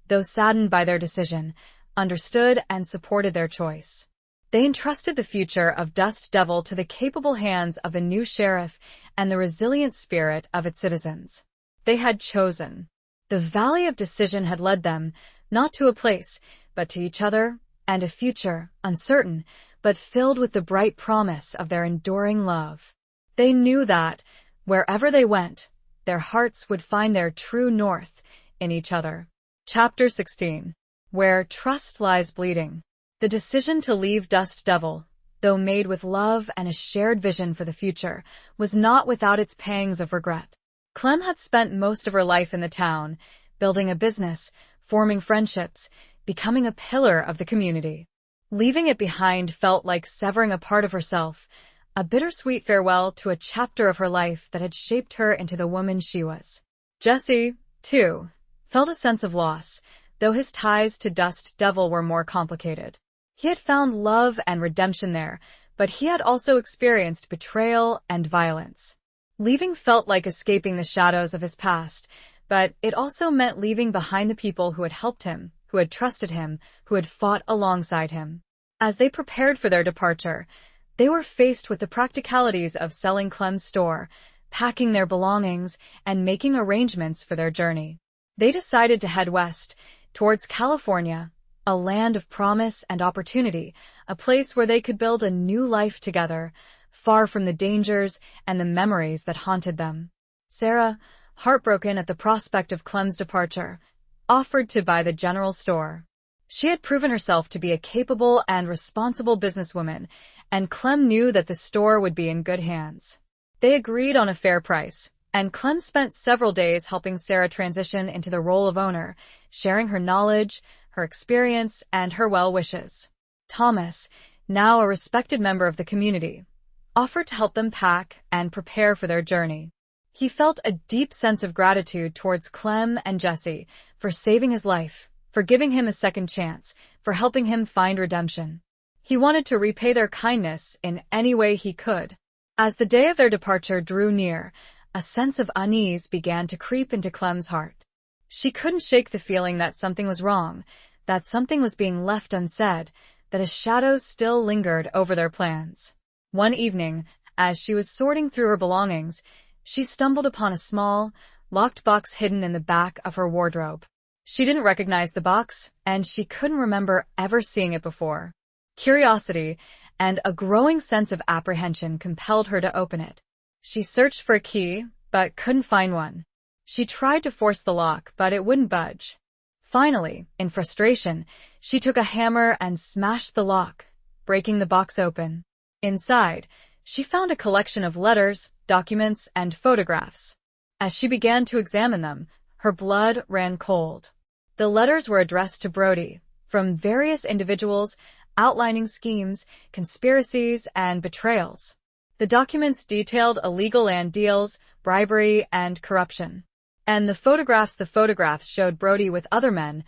S1: though saddened by their decision, understood and supported their choice. They entrusted the future of Dust Devil to the capable hands of the new sheriff and the resilient spirit of its citizens. They had chosen. The valley of decision had led them, not to a place, but to each other, and a future, uncertain, but filled with the bright promise of their enduring love. They knew that, wherever they went, their hearts would find their true north in each other. Chapter 16. Where Trust Lies Bleeding. The decision to leave Dust Devil, though made with love and a shared vision for the future, was not without its pangs of regret. Clem had spent most of her life in the town, building a business, forming friendships, becoming a pillar of the community. Leaving it behind felt like severing a part of herself, a bittersweet farewell to a chapter of her life that had shaped her into the woman she was. Jessie, too, felt a sense of loss, though his ties to Dust Devil were more complicated. He had found love and redemption there, but he had also experienced betrayal and violence. Leaving felt like escaping the shadows of his past, but it also meant leaving behind the people who had helped him, who had trusted him, who had fought alongside him. As they prepared for their departure, they were faced with the practicalities of selling Clem's store, packing their belongings, and making arrangements for their journey. They decided to head west, towards California, a land of promise and opportunity, a place where they could build a new life together, far from the dangers and the memories that haunted them. Sarah, heartbroken at the prospect of Clem's departure, offered to buy the general store. She had proven herself to be a capable and responsible businesswoman, and Clem knew that the store would be in good hands. They agreed on a fair price, and Clem spent several days helping Sarah transition into the role of owner, sharing her knowledge, her experience, and her well wishes. Thomas, now a respected member of the community, offered to help them pack and prepare for their journey. He felt a deep sense of gratitude towards Clem and Jessie for saving his life, for giving him a second chance, for helping him find redemption. He wanted to repay their kindness in any way he could. As the day of their departure drew near, a sense of unease began to creep into Clem's heart. She couldn't shake the feeling that something was wrong, that something was being left unsaid, that a shadow still lingered over their plans. One evening, as she was sorting through her belongings, she stumbled upon a small, locked box hidden in the back of her wardrobe. She didn't recognize the box, and she couldn't remember ever seeing it before. Curiosity and a growing sense of apprehension compelled her to open it. She searched for a key, but couldn't find one. She tried to force the lock, but it wouldn't budge. Finally, in frustration, she took a hammer and smashed the lock, breaking the box open. Inside, she found a collection of letters, documents, and photographs. As she began to examine them, her blood ran cold. The letters were addressed to Brody, from various individuals, outlining schemes, conspiracies, and betrayals. The documents detailed illegal land deals, bribery, and corruption. And the photographs showed Brody with other men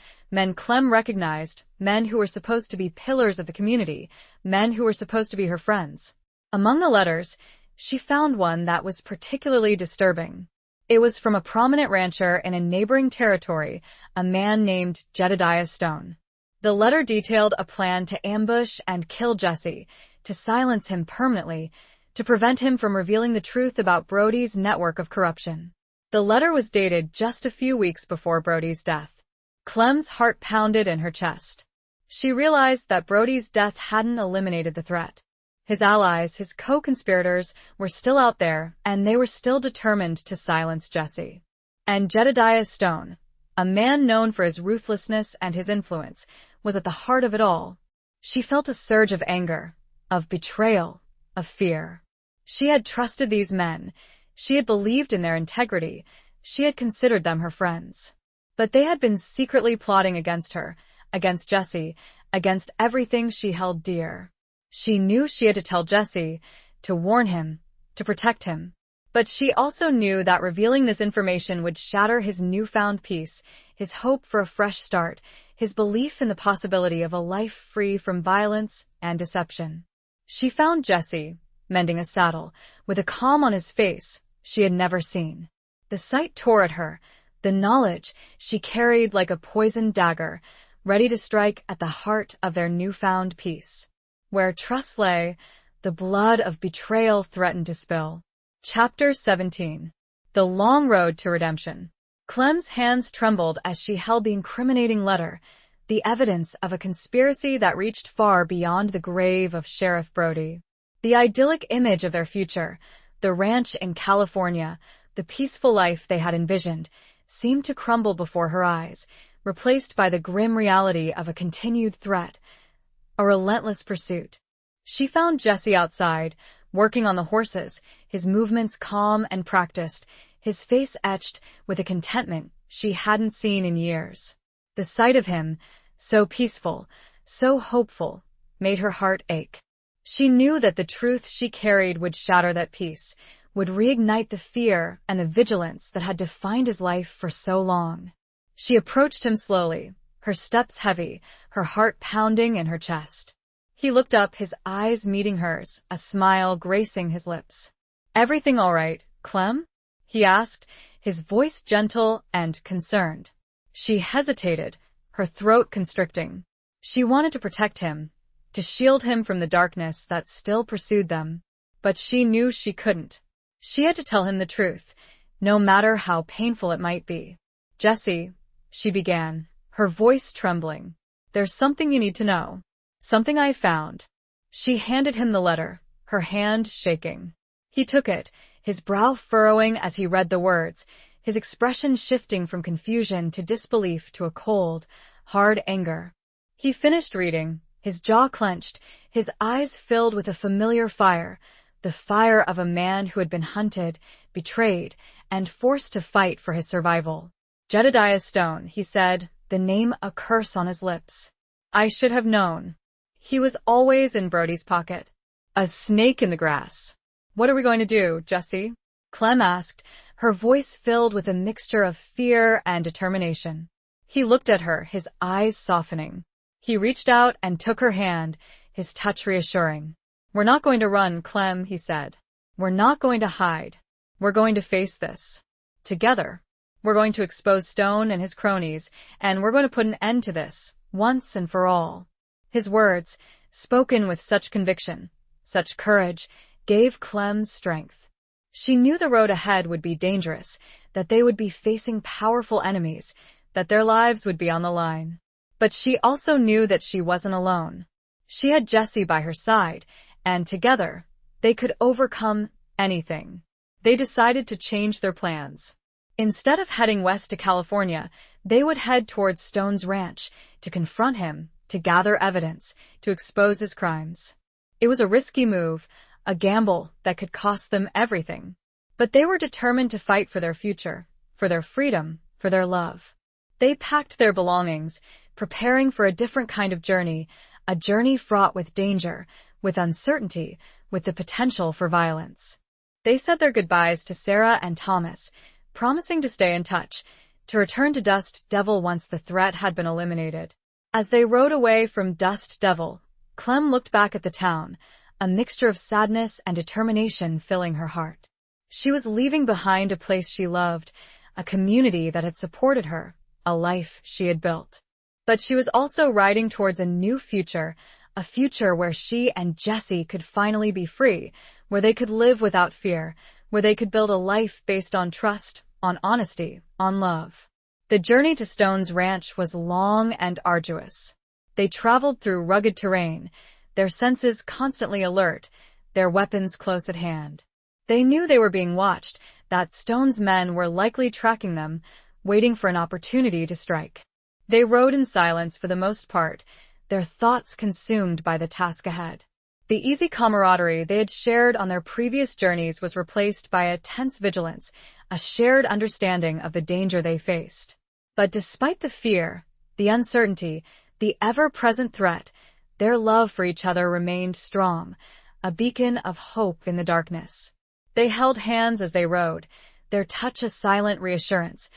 S1: Clem recognized, men who were supposed to be pillars of the community, men who were supposed to be her friends. Among the letters, she found one that was particularly disturbing. It was from a prominent rancher in a neighboring territory, a man named Jedediah Stone. The letter detailed a plan to ambush and kill Jesse, to silence him permanently, to prevent him from revealing the truth about Brody's network of corruption. The letter was dated just a few weeks before Brody's death. Clem's heart pounded in her chest. She realized that Brody's death hadn't eliminated the threat. His allies, his co-conspirators, were still out there, and they were still determined to silence Jesse. And Jedediah Stone, a man known for his ruthlessness and his influence, was at the heart of it all. She felt a surge of anger, of betrayal, of fear. She had trusted these men. She had believed in their integrity. She had considered them her friends. But they had been secretly plotting against her, against Jesse, against everything she held dear. She knew she had to tell Jesse, to warn him, to protect him. But she also knew that revealing this information would shatter his newfound peace, his hope for a fresh start, his belief in the possibility of a life free from violence and deception. She found Jesse, mending a saddle, with a calm on his face she had never seen. The sight tore at her, the knowledge she carried like a poisoned dagger, ready to strike at the heart of their newfound peace. Where trust lay, the blood of betrayal threatened to spill. Chapter 17. The Long Road to Redemption. Clem's hands trembled as she held the incriminating letter, the evidence of a conspiracy that reached far beyond the grave of Sheriff Brody. The idyllic image of their future, the ranch in California, the peaceful life they had envisioned, seemed to crumble before her eyes, replaced by the grim reality of a continued threat, a relentless pursuit. She found Jesse outside, working on the horses, his movements calm and practiced, his face etched with a contentment she hadn't seen in years. The sight of him, so peaceful, so hopeful, made her heart ache. She knew that the truth she carried would shatter that peace, would reignite the fear and the vigilance that had defined his life for so long. She approached him slowly, her steps heavy, her heart pounding in her chest. He looked up, his eyes meeting hers, a smile gracing his lips. "Everything all right, Clem?" he asked, his voice gentle and concerned. She hesitated, her throat constricting. She wanted to protect him, to shield him from the darkness that still pursued them. But she knew she couldn't. She had to tell him the truth, no matter how painful it might be. "Jesse," she began, her voice trembling, "there's something you need to know. Something I found." She handed him the letter, her hand shaking. He took it, his brow furrowing as he read the words, his expression shifting from confusion to disbelief to a cold, hard anger. He finished reading, his jaw clenched, his eyes filled with a familiar fire, the fire of a man who had been hunted, betrayed, and forced to fight for his survival. "Jedediah Stone," he said, the name a curse on his lips. "I should have known. He was always in Brody's pocket. A snake in the grass." "What are we going to do, Jesse?" Clem asked, her voice filled with a mixture of fear and determination. He looked at her, his eyes softening. He reached out and took her hand, his touch reassuring. "We're not going to run, Clem," he said. "We're not going to hide. We're going to face this. Together. We're going to expose Stone and his cronies, and we're going to put an end to this, once and for all." His words, spoken with such conviction, such courage, gave Clem strength. She knew the road ahead would be dangerous, that they would be facing powerful enemies, that their lives would be on the line. But she also knew that she wasn't alone. She had Jesse by her side, and together, they could overcome anything. They decided to change their plans. Instead of heading west to California, they would head towards Stone's ranch to confront him, to gather evidence, to expose his crimes. It was a risky move, a gamble that could cost them everything. But they were determined to fight for their future, for their freedom, for their love. They packed their belongings, preparing for a different kind of journey, a journey fraught with danger, with uncertainty, with the potential for violence. They said their goodbyes to Sarah and Thomas, promising to stay in touch, to return to Dust Devil once the threat had been eliminated. As they rode away from Dust Devil, Clem looked back at the town, a mixture of sadness and determination filling her heart. She was leaving behind a place she loved, a community that had supported her, a life she had built. But she was also riding towards a new future, a future where she and Jesse could finally be free, where they could live without fear, where they could build a life based on trust, on honesty, on love. The journey to Stone's ranch was long and arduous. They traveled through rugged terrain, their senses constantly alert, their weapons close at hand. They knew they were being watched, that Stone's men were likely tracking them, waiting for an opportunity to strike. They rode in silence for the most part, their thoughts consumed by the task ahead. The easy camaraderie they had shared on their previous journeys was replaced by a tense vigilance, a shared understanding of the danger they faced. But despite the fear, the uncertainty, the ever-present threat, their love for each other remained strong, a beacon of hope in the darkness. They held hands as they rode, their touch a silent reassurance,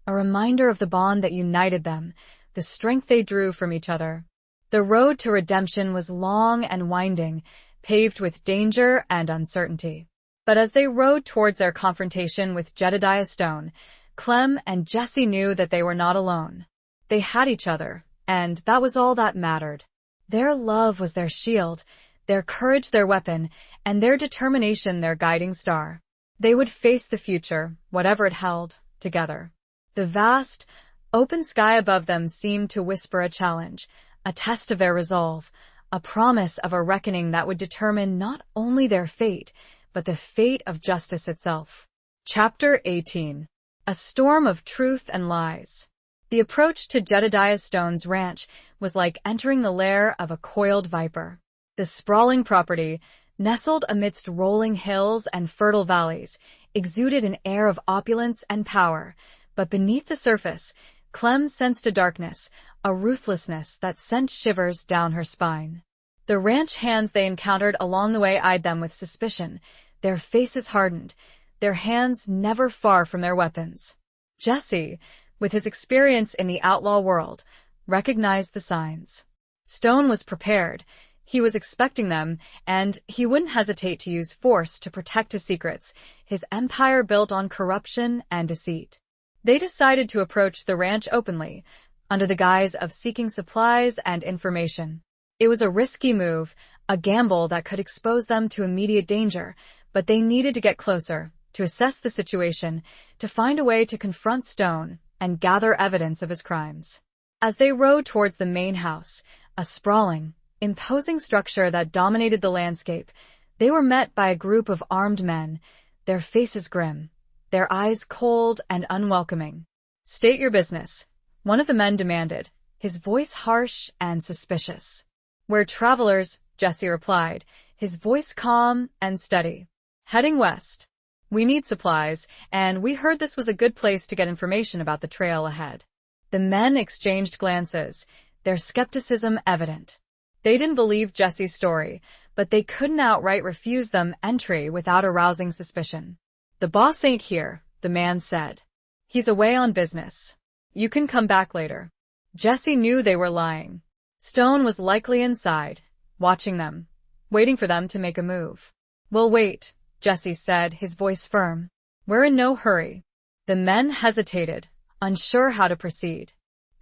S1: a reminder of the bond that united them, the strength they drew from each other. The road to redemption was long and winding, paved with danger and uncertainty. But as they rode towards their confrontation with Jedediah Stone, Clem and Jesse knew that they were not alone. They had each other, and that was all that mattered. Their love was their shield, their courage their weapon, and their determination their guiding star. They would face the future, whatever it held, together. The vast, open sky above them seemed to whisper a challenge, a test of their resolve, a promise of a reckoning that would determine not only their fate, but the fate of justice itself. Chapter 18. A Storm of Truth and Lies. The approach to Jedediah Stone's ranch was like entering the lair of a coiled viper. The sprawling property, nestled amidst rolling hills and fertile valleys, exuded an air of opulence and power, but beneath the surface, Clem sensed a darkness, a ruthlessness that sent shivers down her spine. The ranch hands they encountered along the way eyed them with suspicion, their faces hardened, their hands never far from their weapons. Jesse, with his experience in the outlaw world, recognized the signs. Stone was prepared, he was expecting them, and he wouldn't hesitate to use force to protect his secrets, his empire built on corruption and deceit. They decided to approach the ranch openly, under the guise of seeking supplies and information. It was a risky move, a gamble that could expose them to immediate danger, but they needed to get closer, to assess the situation, to find a way to confront Stone and gather evidence of his crimes. As they rode towards the main house, a sprawling, imposing structure that dominated the landscape, they were met by a group of armed men, their faces grim, their eyes cold and unwelcoming. "State your business," one of the men demanded, his voice harsh and suspicious. "We're travelers," Jesse replied, his voice calm and steady. "Heading west. We need supplies, and we heard this was a good place to get information about the trail ahead." The men exchanged glances, their skepticism evident. They didn't believe Jesse's story, but they couldn't outright refuse them entry without arousing suspicion. "The boss ain't here," the man said. "He's away on business. You can come back later." Jesse knew they were lying. Stone was likely inside, watching them, waiting for them to make a move. "We'll wait," Jesse said, his voice firm. "We're in no hurry." The men hesitated, unsure how to proceed.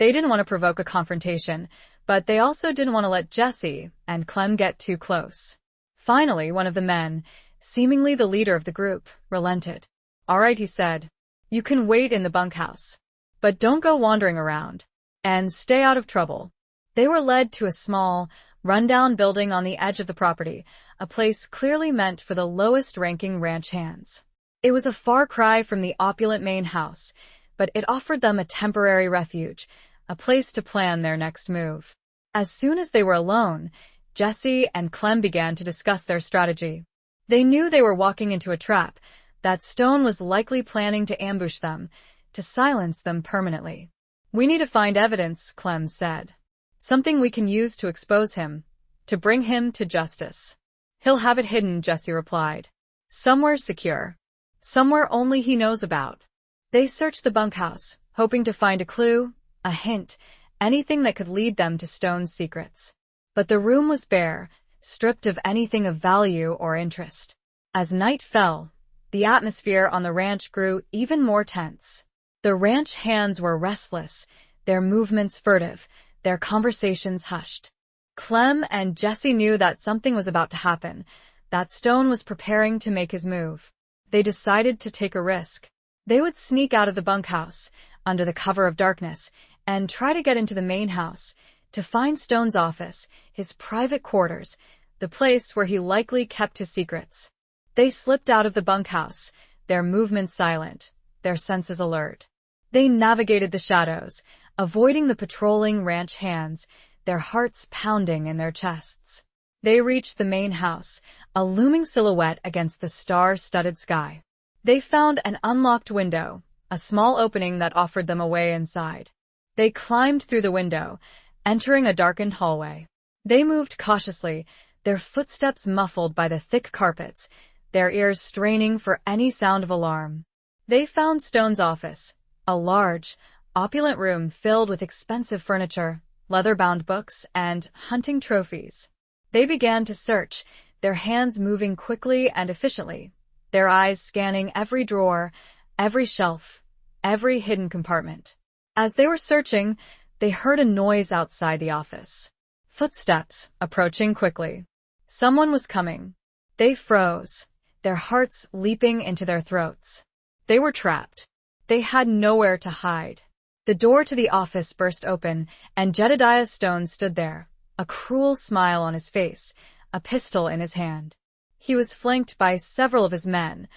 S1: They didn't want to provoke a confrontation, but they also didn't want to let Jesse and Clem get too close. Finally, one of the men, seemingly the leader of the group, relented. "All right," he said. "You can wait in the bunkhouse. But don't go wandering around. And stay out of trouble." They were led to a small, run-down building on the edge of the property, a place clearly meant for the lowest-ranking ranch hands. It was a far cry from the opulent main house, but it offered them a temporary refuge, a place to plan their next move. As soon as they were alone, Jesse and Clem began to discuss their strategy. They knew they were walking into a trap, that Stone was likely planning to ambush them, to silence them permanently. "We need to find evidence," Clem said. "Something we can use to expose him, to bring him to justice." "He'll have it hidden," Jesse replied. "Somewhere secure. Somewhere only he knows about." They searched the bunkhouse, hoping to find a clue, a hint, anything that could lead them to Stone's secrets. But the room was bare, stripped of anything of value or interest. As night fell, the atmosphere on the ranch grew even more tense. The ranch hands were restless, their movements furtive, their conversations hushed. Clem and Jesse knew that something was about to happen, that Stone was preparing to make his move. They decided to take a risk. They would sneak out of the bunkhouse, under the cover of darkness, and try to get into the main house, to find Stone's office, his private quarters, the place where he likely kept his secrets. They slipped out of the bunkhouse, their movements silent, their senses alert. They navigated the shadows, avoiding the patrolling ranch hands, their hearts pounding in their chests. They reached the main house, a looming silhouette against the star-studded sky. They found an unlocked window, a small opening that offered them a way inside. They climbed through the window, entering a darkened hallway. They moved cautiously, their footsteps muffled by the thick carpets, their ears straining for any sound of alarm. They found Stone's office, a large, opulent room filled with expensive furniture, leather-bound books, and hunting trophies. They began to search, their hands moving quickly and efficiently, their eyes scanning every drawer, every shelf, every hidden compartment. As they were searching, they heard a noise outside the office. Footsteps, approaching quickly. Someone was coming. They froze, their hearts leaping into their throats. They were trapped. They had nowhere to hide. The door to the office burst open, and Jedediah Stone stood there, a cruel smile on his face, a pistol in his hand. He was flanked by several of his men,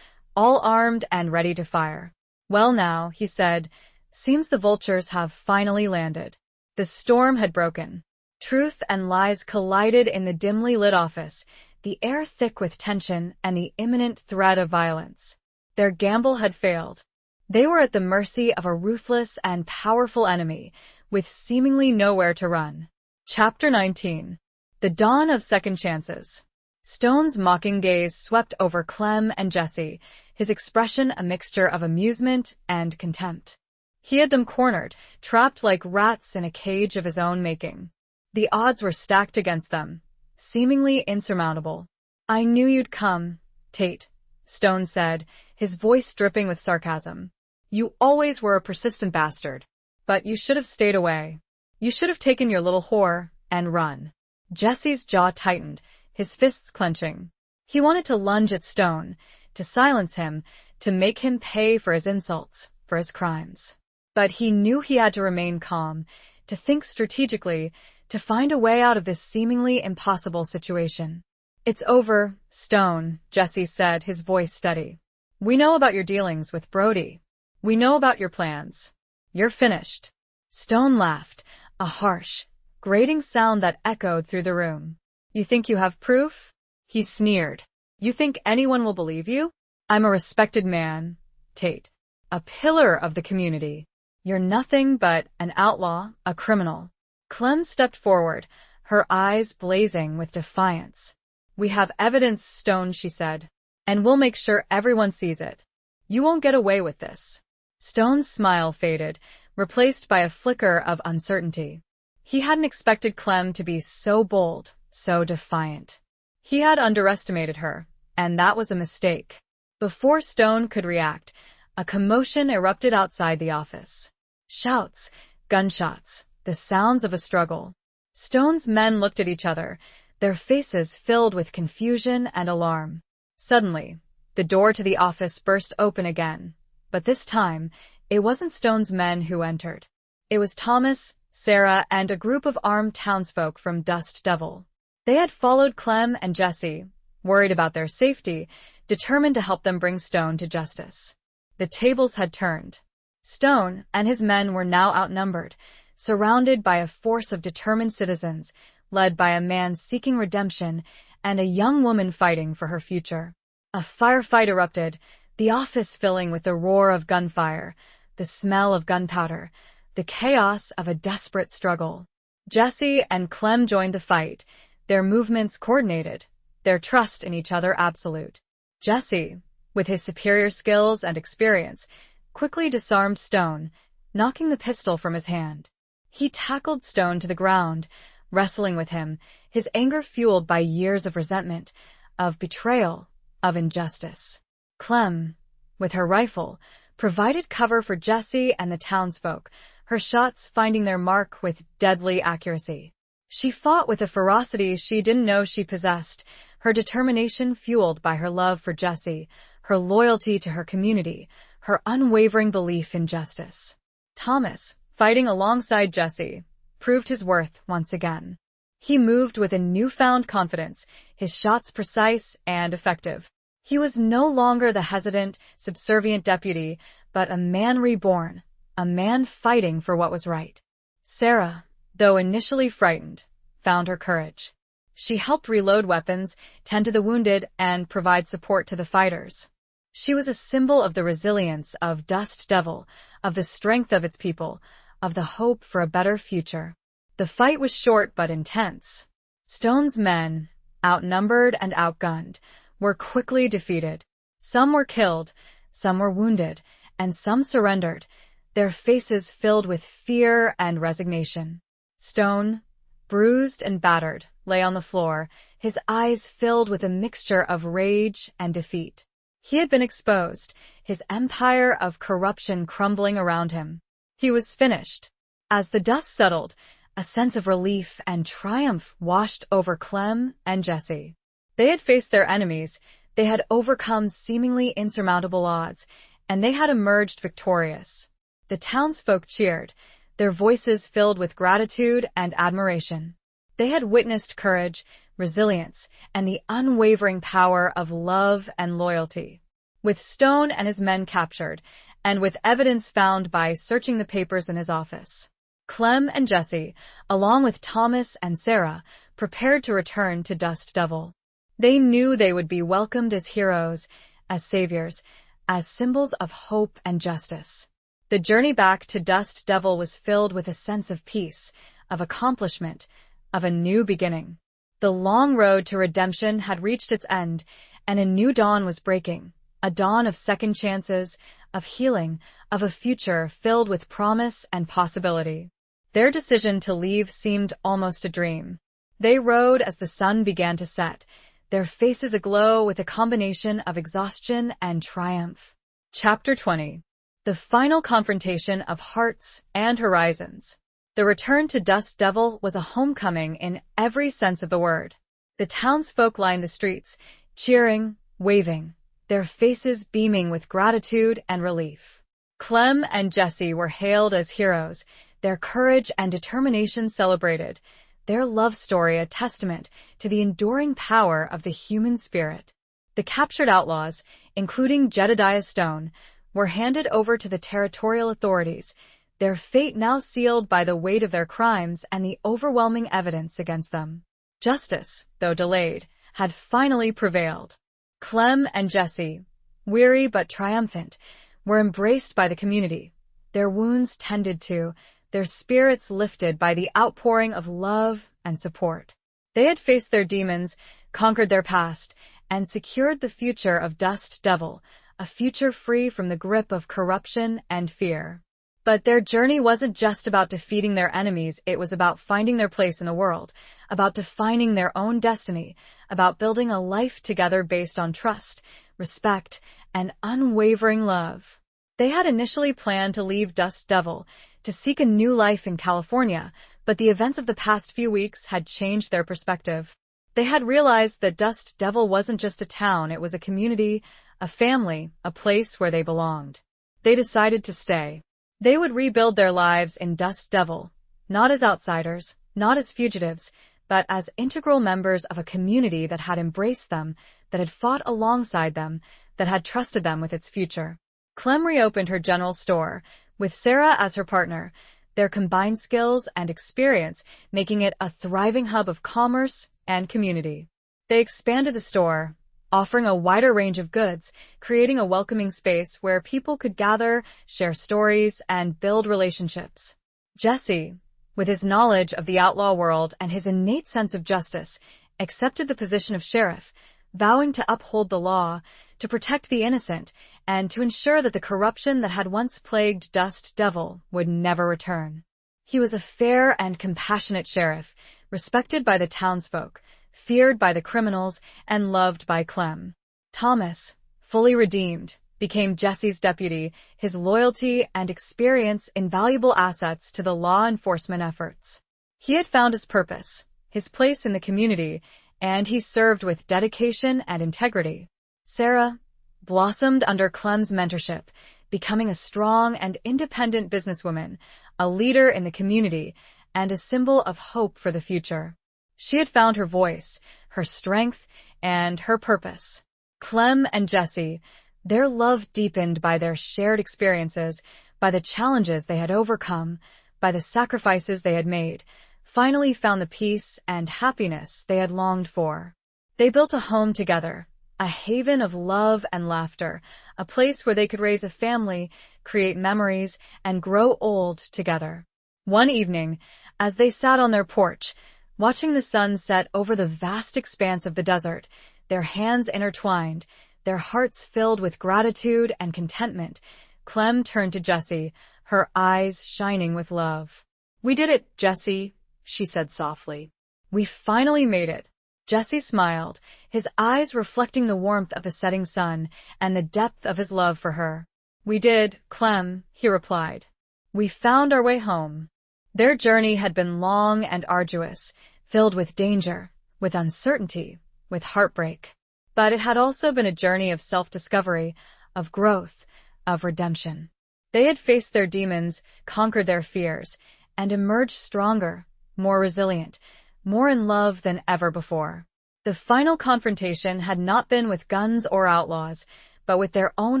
S1: all armed and ready to fire. "Well now," he said, "seems the vultures have finally landed." The storm had broken. Truth and lies collided in the dimly lit office, the air thick with tension and the imminent threat of violence. Their gamble had failed. They were at the mercy of a ruthless and powerful enemy, with seemingly nowhere to run. Chapter 19. The Dawn of Second Chances. Stone's mocking gaze swept over Clem and Jesse, his expression a mixture of amusement and contempt. He had them cornered, trapped like rats in a cage of his own making. The odds were stacked against them, seemingly insurmountable. "I knew you'd come, Tate," Stone said, his voice dripping with sarcasm. "You always were a persistent bastard. But you should have stayed away. You should have taken your little whore and run." Jesse's jaw tightened, his fists clenching. He wanted to lunge at Stone, to silence him, to make him pay for his insults, for his crimes. But he knew he had to remain calm, to think strategically, to find a way out of this seemingly impossible situation. "It's over, Stone," Jesse said, his voice steady. "We know about your dealings with Brody. We know about your plans. You're finished." Stone laughed, a harsh, grating sound that echoed through the room. "You think you have proof?" He sneered. "You think anyone will believe you? I'm a respected man, Tate. A pillar of the community. You're nothing but an outlaw, a criminal." Clem stepped forward, her eyes blazing with defiance. "We have evidence, Stone," she said, "and we'll make sure everyone sees it. You won't get away with this." Stone's smile faded, replaced by a flicker of uncertainty. He hadn't expected Clem to be so bold, so defiant. He had underestimated her, and that was a mistake. Before Stone could react, a commotion erupted outside the office. Shouts, Gunshots, the sounds of a struggle. Stone's men looked at each other, their faces filled with confusion and alarm. Suddenly, the door to the office burst open again, but this time, it wasn't Stone's men who entered. It was Thomas, Sarah, and a group of armed townsfolk from Dust Devil. They had followed Clem and Jesse, worried about their safety, determined to help them bring Stone to justice. The tables had turned. Stone and his men were now outnumbered, surrounded by a force of determined citizens, led by a man seeking redemption and a young woman fighting for her future. A firefight erupted, the office filling with the roar of gunfire, the smell of gunpowder, the chaos of a desperate struggle. Jesse and Clem joined the fight, their movements coordinated, their trust in each other absolute. Jesse, with his superior skills and experience, quickly disarmed Stone, knocking the pistol from his hand. He tackled Stone to the ground, wrestling with him, his anger fueled by years of resentment, of betrayal, of injustice. Clem, with her rifle, provided cover for Jesse and the townsfolk, her shots finding their mark with deadly accuracy. She fought with a ferocity she didn't know she possessed, her determination fueled by her love for Jesse, her loyalty to her community, her unwavering belief in justice. Thomas, fighting alongside Jesse, proved his worth once again. He moved with a newfound confidence, his shots precise and effective. He was no longer the hesitant, subservient deputy, but a man reborn, a man fighting for what was right. Sarah, though initially frightened, found her courage. She helped reload weapons, tend to the wounded, and provide support to the fighters. She was a symbol of the resilience of Dust Devil, of the strength of its people, of the hope for a better future. The fight was short but intense. Stone's men, outnumbered and outgunned, were quickly defeated. Some were killed, some were wounded, and some surrendered, their faces filled with fear and resignation. Stone, bruised and battered, lay on the floor, his eyes filled with a mixture of rage and defeat. He had been exposed, his empire of corruption crumbling around him. He was finished. As the dust settled, a sense of relief and triumph washed over Clem and Jesse. They had faced their enemies, they had overcome seemingly insurmountable odds, and they had emerged victorious. The townsfolk cheered, their voices filled with gratitude and admiration. They had witnessed courage, resilience, and the unwavering power of love and loyalty. With Stone and his men captured, and with evidence found by searching the papers in his office, Clem and Jesse, along with Thomas and Sarah, prepared to return to Dust Devil. They knew they would be welcomed as heroes, as saviors, as symbols of hope and justice. The journey back to Dust Devil was filled with a sense of peace, of accomplishment, of a new beginning. The long road to redemption had reached its end, and a new dawn was breaking, a dawn of second chances, of healing, of a future filled with promise and possibility. Their decision to leave seemed almost a dream. They rode as the sun began to set, their faces aglow with a combination of exhaustion and triumph. Chapter 20. The final confrontation of hearts and horizons. The return to Dust Devil was a homecoming in every sense of the word. The townsfolk lined the streets, cheering, waving, their faces beaming with gratitude and relief. Clem and Jesse were hailed as heroes, their courage and determination celebrated, their love story a testament to the enduring power of the human spirit. The captured outlaws, including Jedediah Stone, were handed over to the territorial authorities, their fate now sealed by the weight of their crimes and the overwhelming evidence against them. Justice, though delayed, had finally prevailed. Clem and Jesse, weary but triumphant, were embraced by the community, their wounds tended to, their spirits lifted by the outpouring of love and support. They had faced their demons, conquered their past, and secured the future of Dust Devil, a future free from the grip of corruption and fear. But their journey wasn't just about defeating their enemies, it was about finding their place in the world, about defining their own destiny, about building a life together based on trust, respect, and unwavering love. They had initially planned to leave Dust Devil, to seek a new life in California, but the events of the past few weeks had changed their perspective. They had realized that Dust Devil wasn't just a town, it was a community, a family, a place where they belonged. They decided to stay. They would rebuild their lives in Dust Devil, not as outsiders, not as fugitives, but as integral members of a community that had embraced them, that had fought alongside them, that had trusted them with its future. Clem reopened her general store, with Sarah as her partner, their combined skills and experience making it a thriving hub of commerce and community. They expanded the store, offering a wider range of goods, creating a welcoming space where people could gather, share stories, and build relationships. Jesse, with his knowledge of the outlaw world and his innate sense of justice, accepted the position of sheriff, vowing to uphold the law, to protect the innocent, and to ensure that the corruption that had once plagued Dust Devil would never return. He was a fair and compassionate sheriff, respected by the townsfolk, feared by the criminals, and loved by Clem. Thomas, fully redeemed, became Jesse's deputy, his loyalty and experience invaluable assets to the law enforcement efforts. He had found his purpose, his place in the community, and he served with dedication and integrity. Sarah blossomed under Clem's mentorship, becoming a strong and independent businesswoman, a leader in the community, and a symbol of hope for the future. She had found her voice, her strength, and her purpose. Clem and Jesse, their love deepened by their shared experiences, by the challenges they had overcome, by the sacrifices they had made, finally found the peace and happiness they had longed for. They built a home together, a haven of love and laughter, a place where they could raise a family, create memories, and grow old together. One evening, as they sat on their porch, watching the sun set over the vast expanse of the desert, their hands intertwined, their hearts filled with gratitude and contentment, Clem turned to Jesse, her eyes shining with love. "We did it, Jesse," she said softly. "We finally made it." Jesse smiled, his eyes reflecting the warmth of the setting sun and the depth of his love for her. "We did, Clem," he replied. "We found our way home." Their journey had been long and arduous, filled with danger, with uncertainty, with heartbreak. But it had also been a journey of self-discovery, of growth, of redemption. They had faced their demons, conquered their fears, and emerged stronger, more resilient, more in love than ever before. The final confrontation had not been with guns or outlaws, but with their own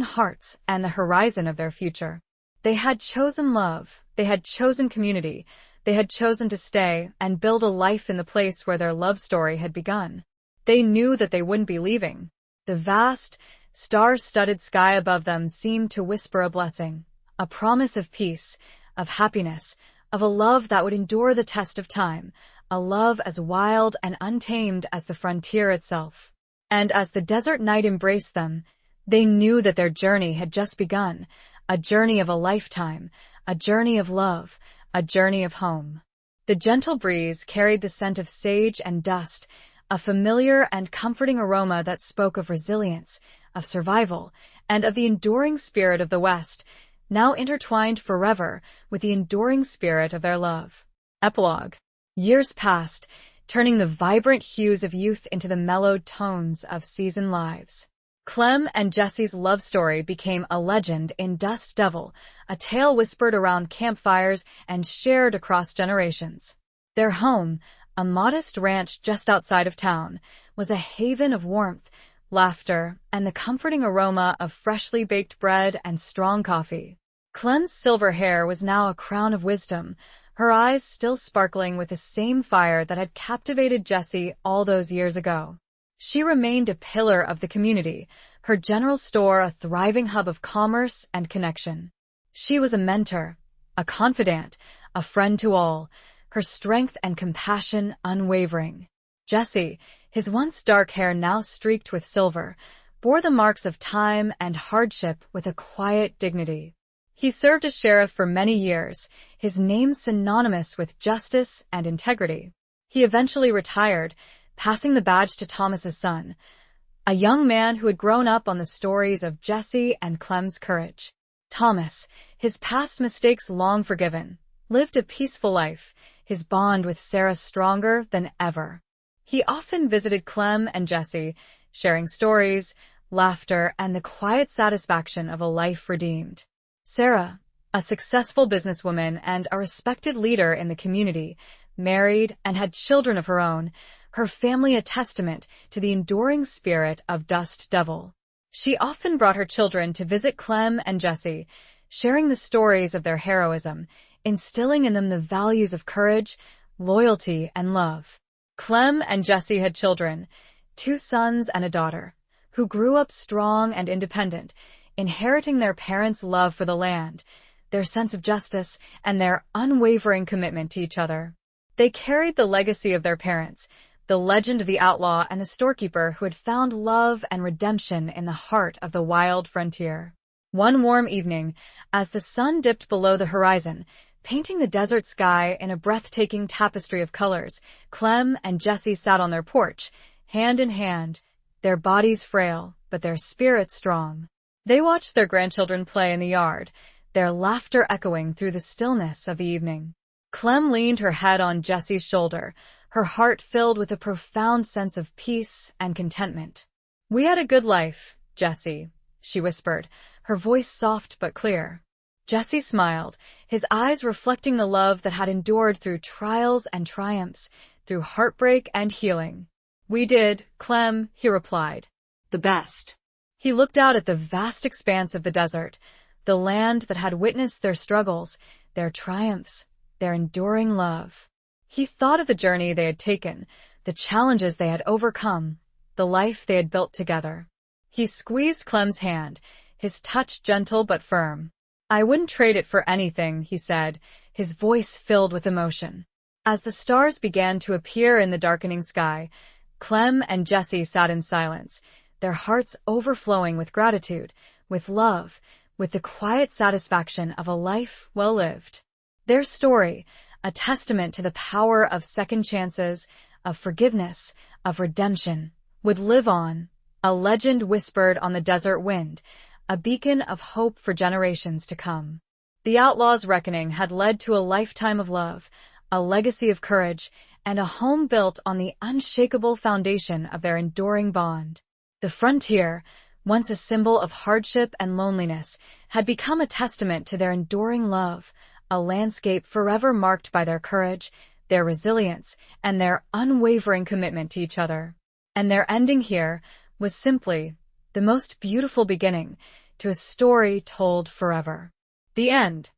S1: hearts and the horizon of their future. They had chosen love, they had chosen community, they had chosen to stay and build a life in the place where their love story had begun. They knew that they wouldn't be leaving. The vast, star-studded sky above them seemed to whisper a blessing, a promise of peace, of happiness, of a love that would endure the test of time, a love as wild and untamed as the frontier itself. And as the desert night embraced them, they knew that their journey had just begun, a journey of a lifetime, a journey of love, a journey of home. The gentle breeze carried the scent of sage and dust, a familiar and comforting aroma that spoke of resilience, of survival, and of the enduring spirit of the West, now intertwined forever with the enduring spirit of their love. Epilogue. Years passed, turning the vibrant hues of youth into the mellowed tones of seasoned lives. Clem and Jesse's love story became a legend in Dust Devil, a tale whispered around campfires and shared across generations. Their home, a modest ranch just outside of town, was a haven of warmth, laughter, and the comforting aroma of freshly baked bread and strong coffee. Clem's silver hair was now a crown of wisdom, her eyes still sparkling with the same fire that had captivated Jesse all those years ago. She remained a pillar of the community, her general store a thriving hub of commerce and connection. She was a mentor, a confidant, a friend to all, her strength and compassion unwavering. Jesse, his once dark hair now streaked with silver, bore the marks of time and hardship with a quiet dignity. He served as sheriff for many years, his name synonymous with justice and integrity. He eventually retired, passing the badge to Thomas's son, a young man who had grown up on the stories of Jesse and Clem's courage. Thomas, his past mistakes long forgiven, lived a peaceful life, his bond with Sarah stronger than ever. He often visited Clem and Jessie, sharing stories, laughter, and the quiet satisfaction of a life redeemed. Sarah, a successful businesswoman and a respected leader in the community, married and had children of her own, her family a testament to the enduring spirit of Dust Devil. She often brought her children to visit Clem and Jessie, sharing the stories of their heroism, instilling in them the values of courage, loyalty, and love. Clem and Jessie had children, 2 sons and a daughter, who grew up strong and independent, inheriting their parents' love for the land, their sense of justice, and their unwavering commitment to each other. They carried the legacy of their parents, the legend of the outlaw and the storekeeper who had found love and redemption in the heart of the wild frontier. One warm evening, as the sun dipped below the horizon, painting the desert sky in a breathtaking tapestry of colors, Clem and Jessie sat on their porch, hand in hand, their bodies frail, but their spirits strong. They watched their grandchildren play in the yard, their laughter echoing through the stillness of the evening. Clem leaned her head on Jessie's shoulder, her heart filled with a profound sense of peace and contentment. "We had a good life, Jessie," she whispered, her voice soft but clear. Jessie smiled, his eyes reflecting the love that had endured through trials and triumphs, through heartbreak and healing. "We did, Clem," he replied.
S2: The best.
S1: He looked out at the vast expanse of the desert, the land that had witnessed their struggles, their triumphs, their enduring love. He thought of the journey they had taken, the challenges they had overcome, the life they had built together. He squeezed Clem's hand, his touch gentle but firm. "I wouldn't trade it for anything," he said, his voice filled with emotion. As the stars began to appear in the darkening sky, Clem and Jessie sat in silence, their hearts overflowing with gratitude, with love, with the quiet satisfaction of a life well lived. Their story, a testament to the power of second chances, of forgiveness, of redemption, would live on, a legend whispered on the desert wind, a beacon of hope for generations to come. The outlaw's reckoning had led to a lifetime of love, a legacy of courage, and a home built on the unshakable foundation of their enduring bond. The frontier, once a symbol of hardship and loneliness, had become a testament to their enduring love, a landscape forever marked by their courage, their resilience, and their unwavering commitment to each other. And their ending here was simply the most beautiful beginning to a story told forever. The end.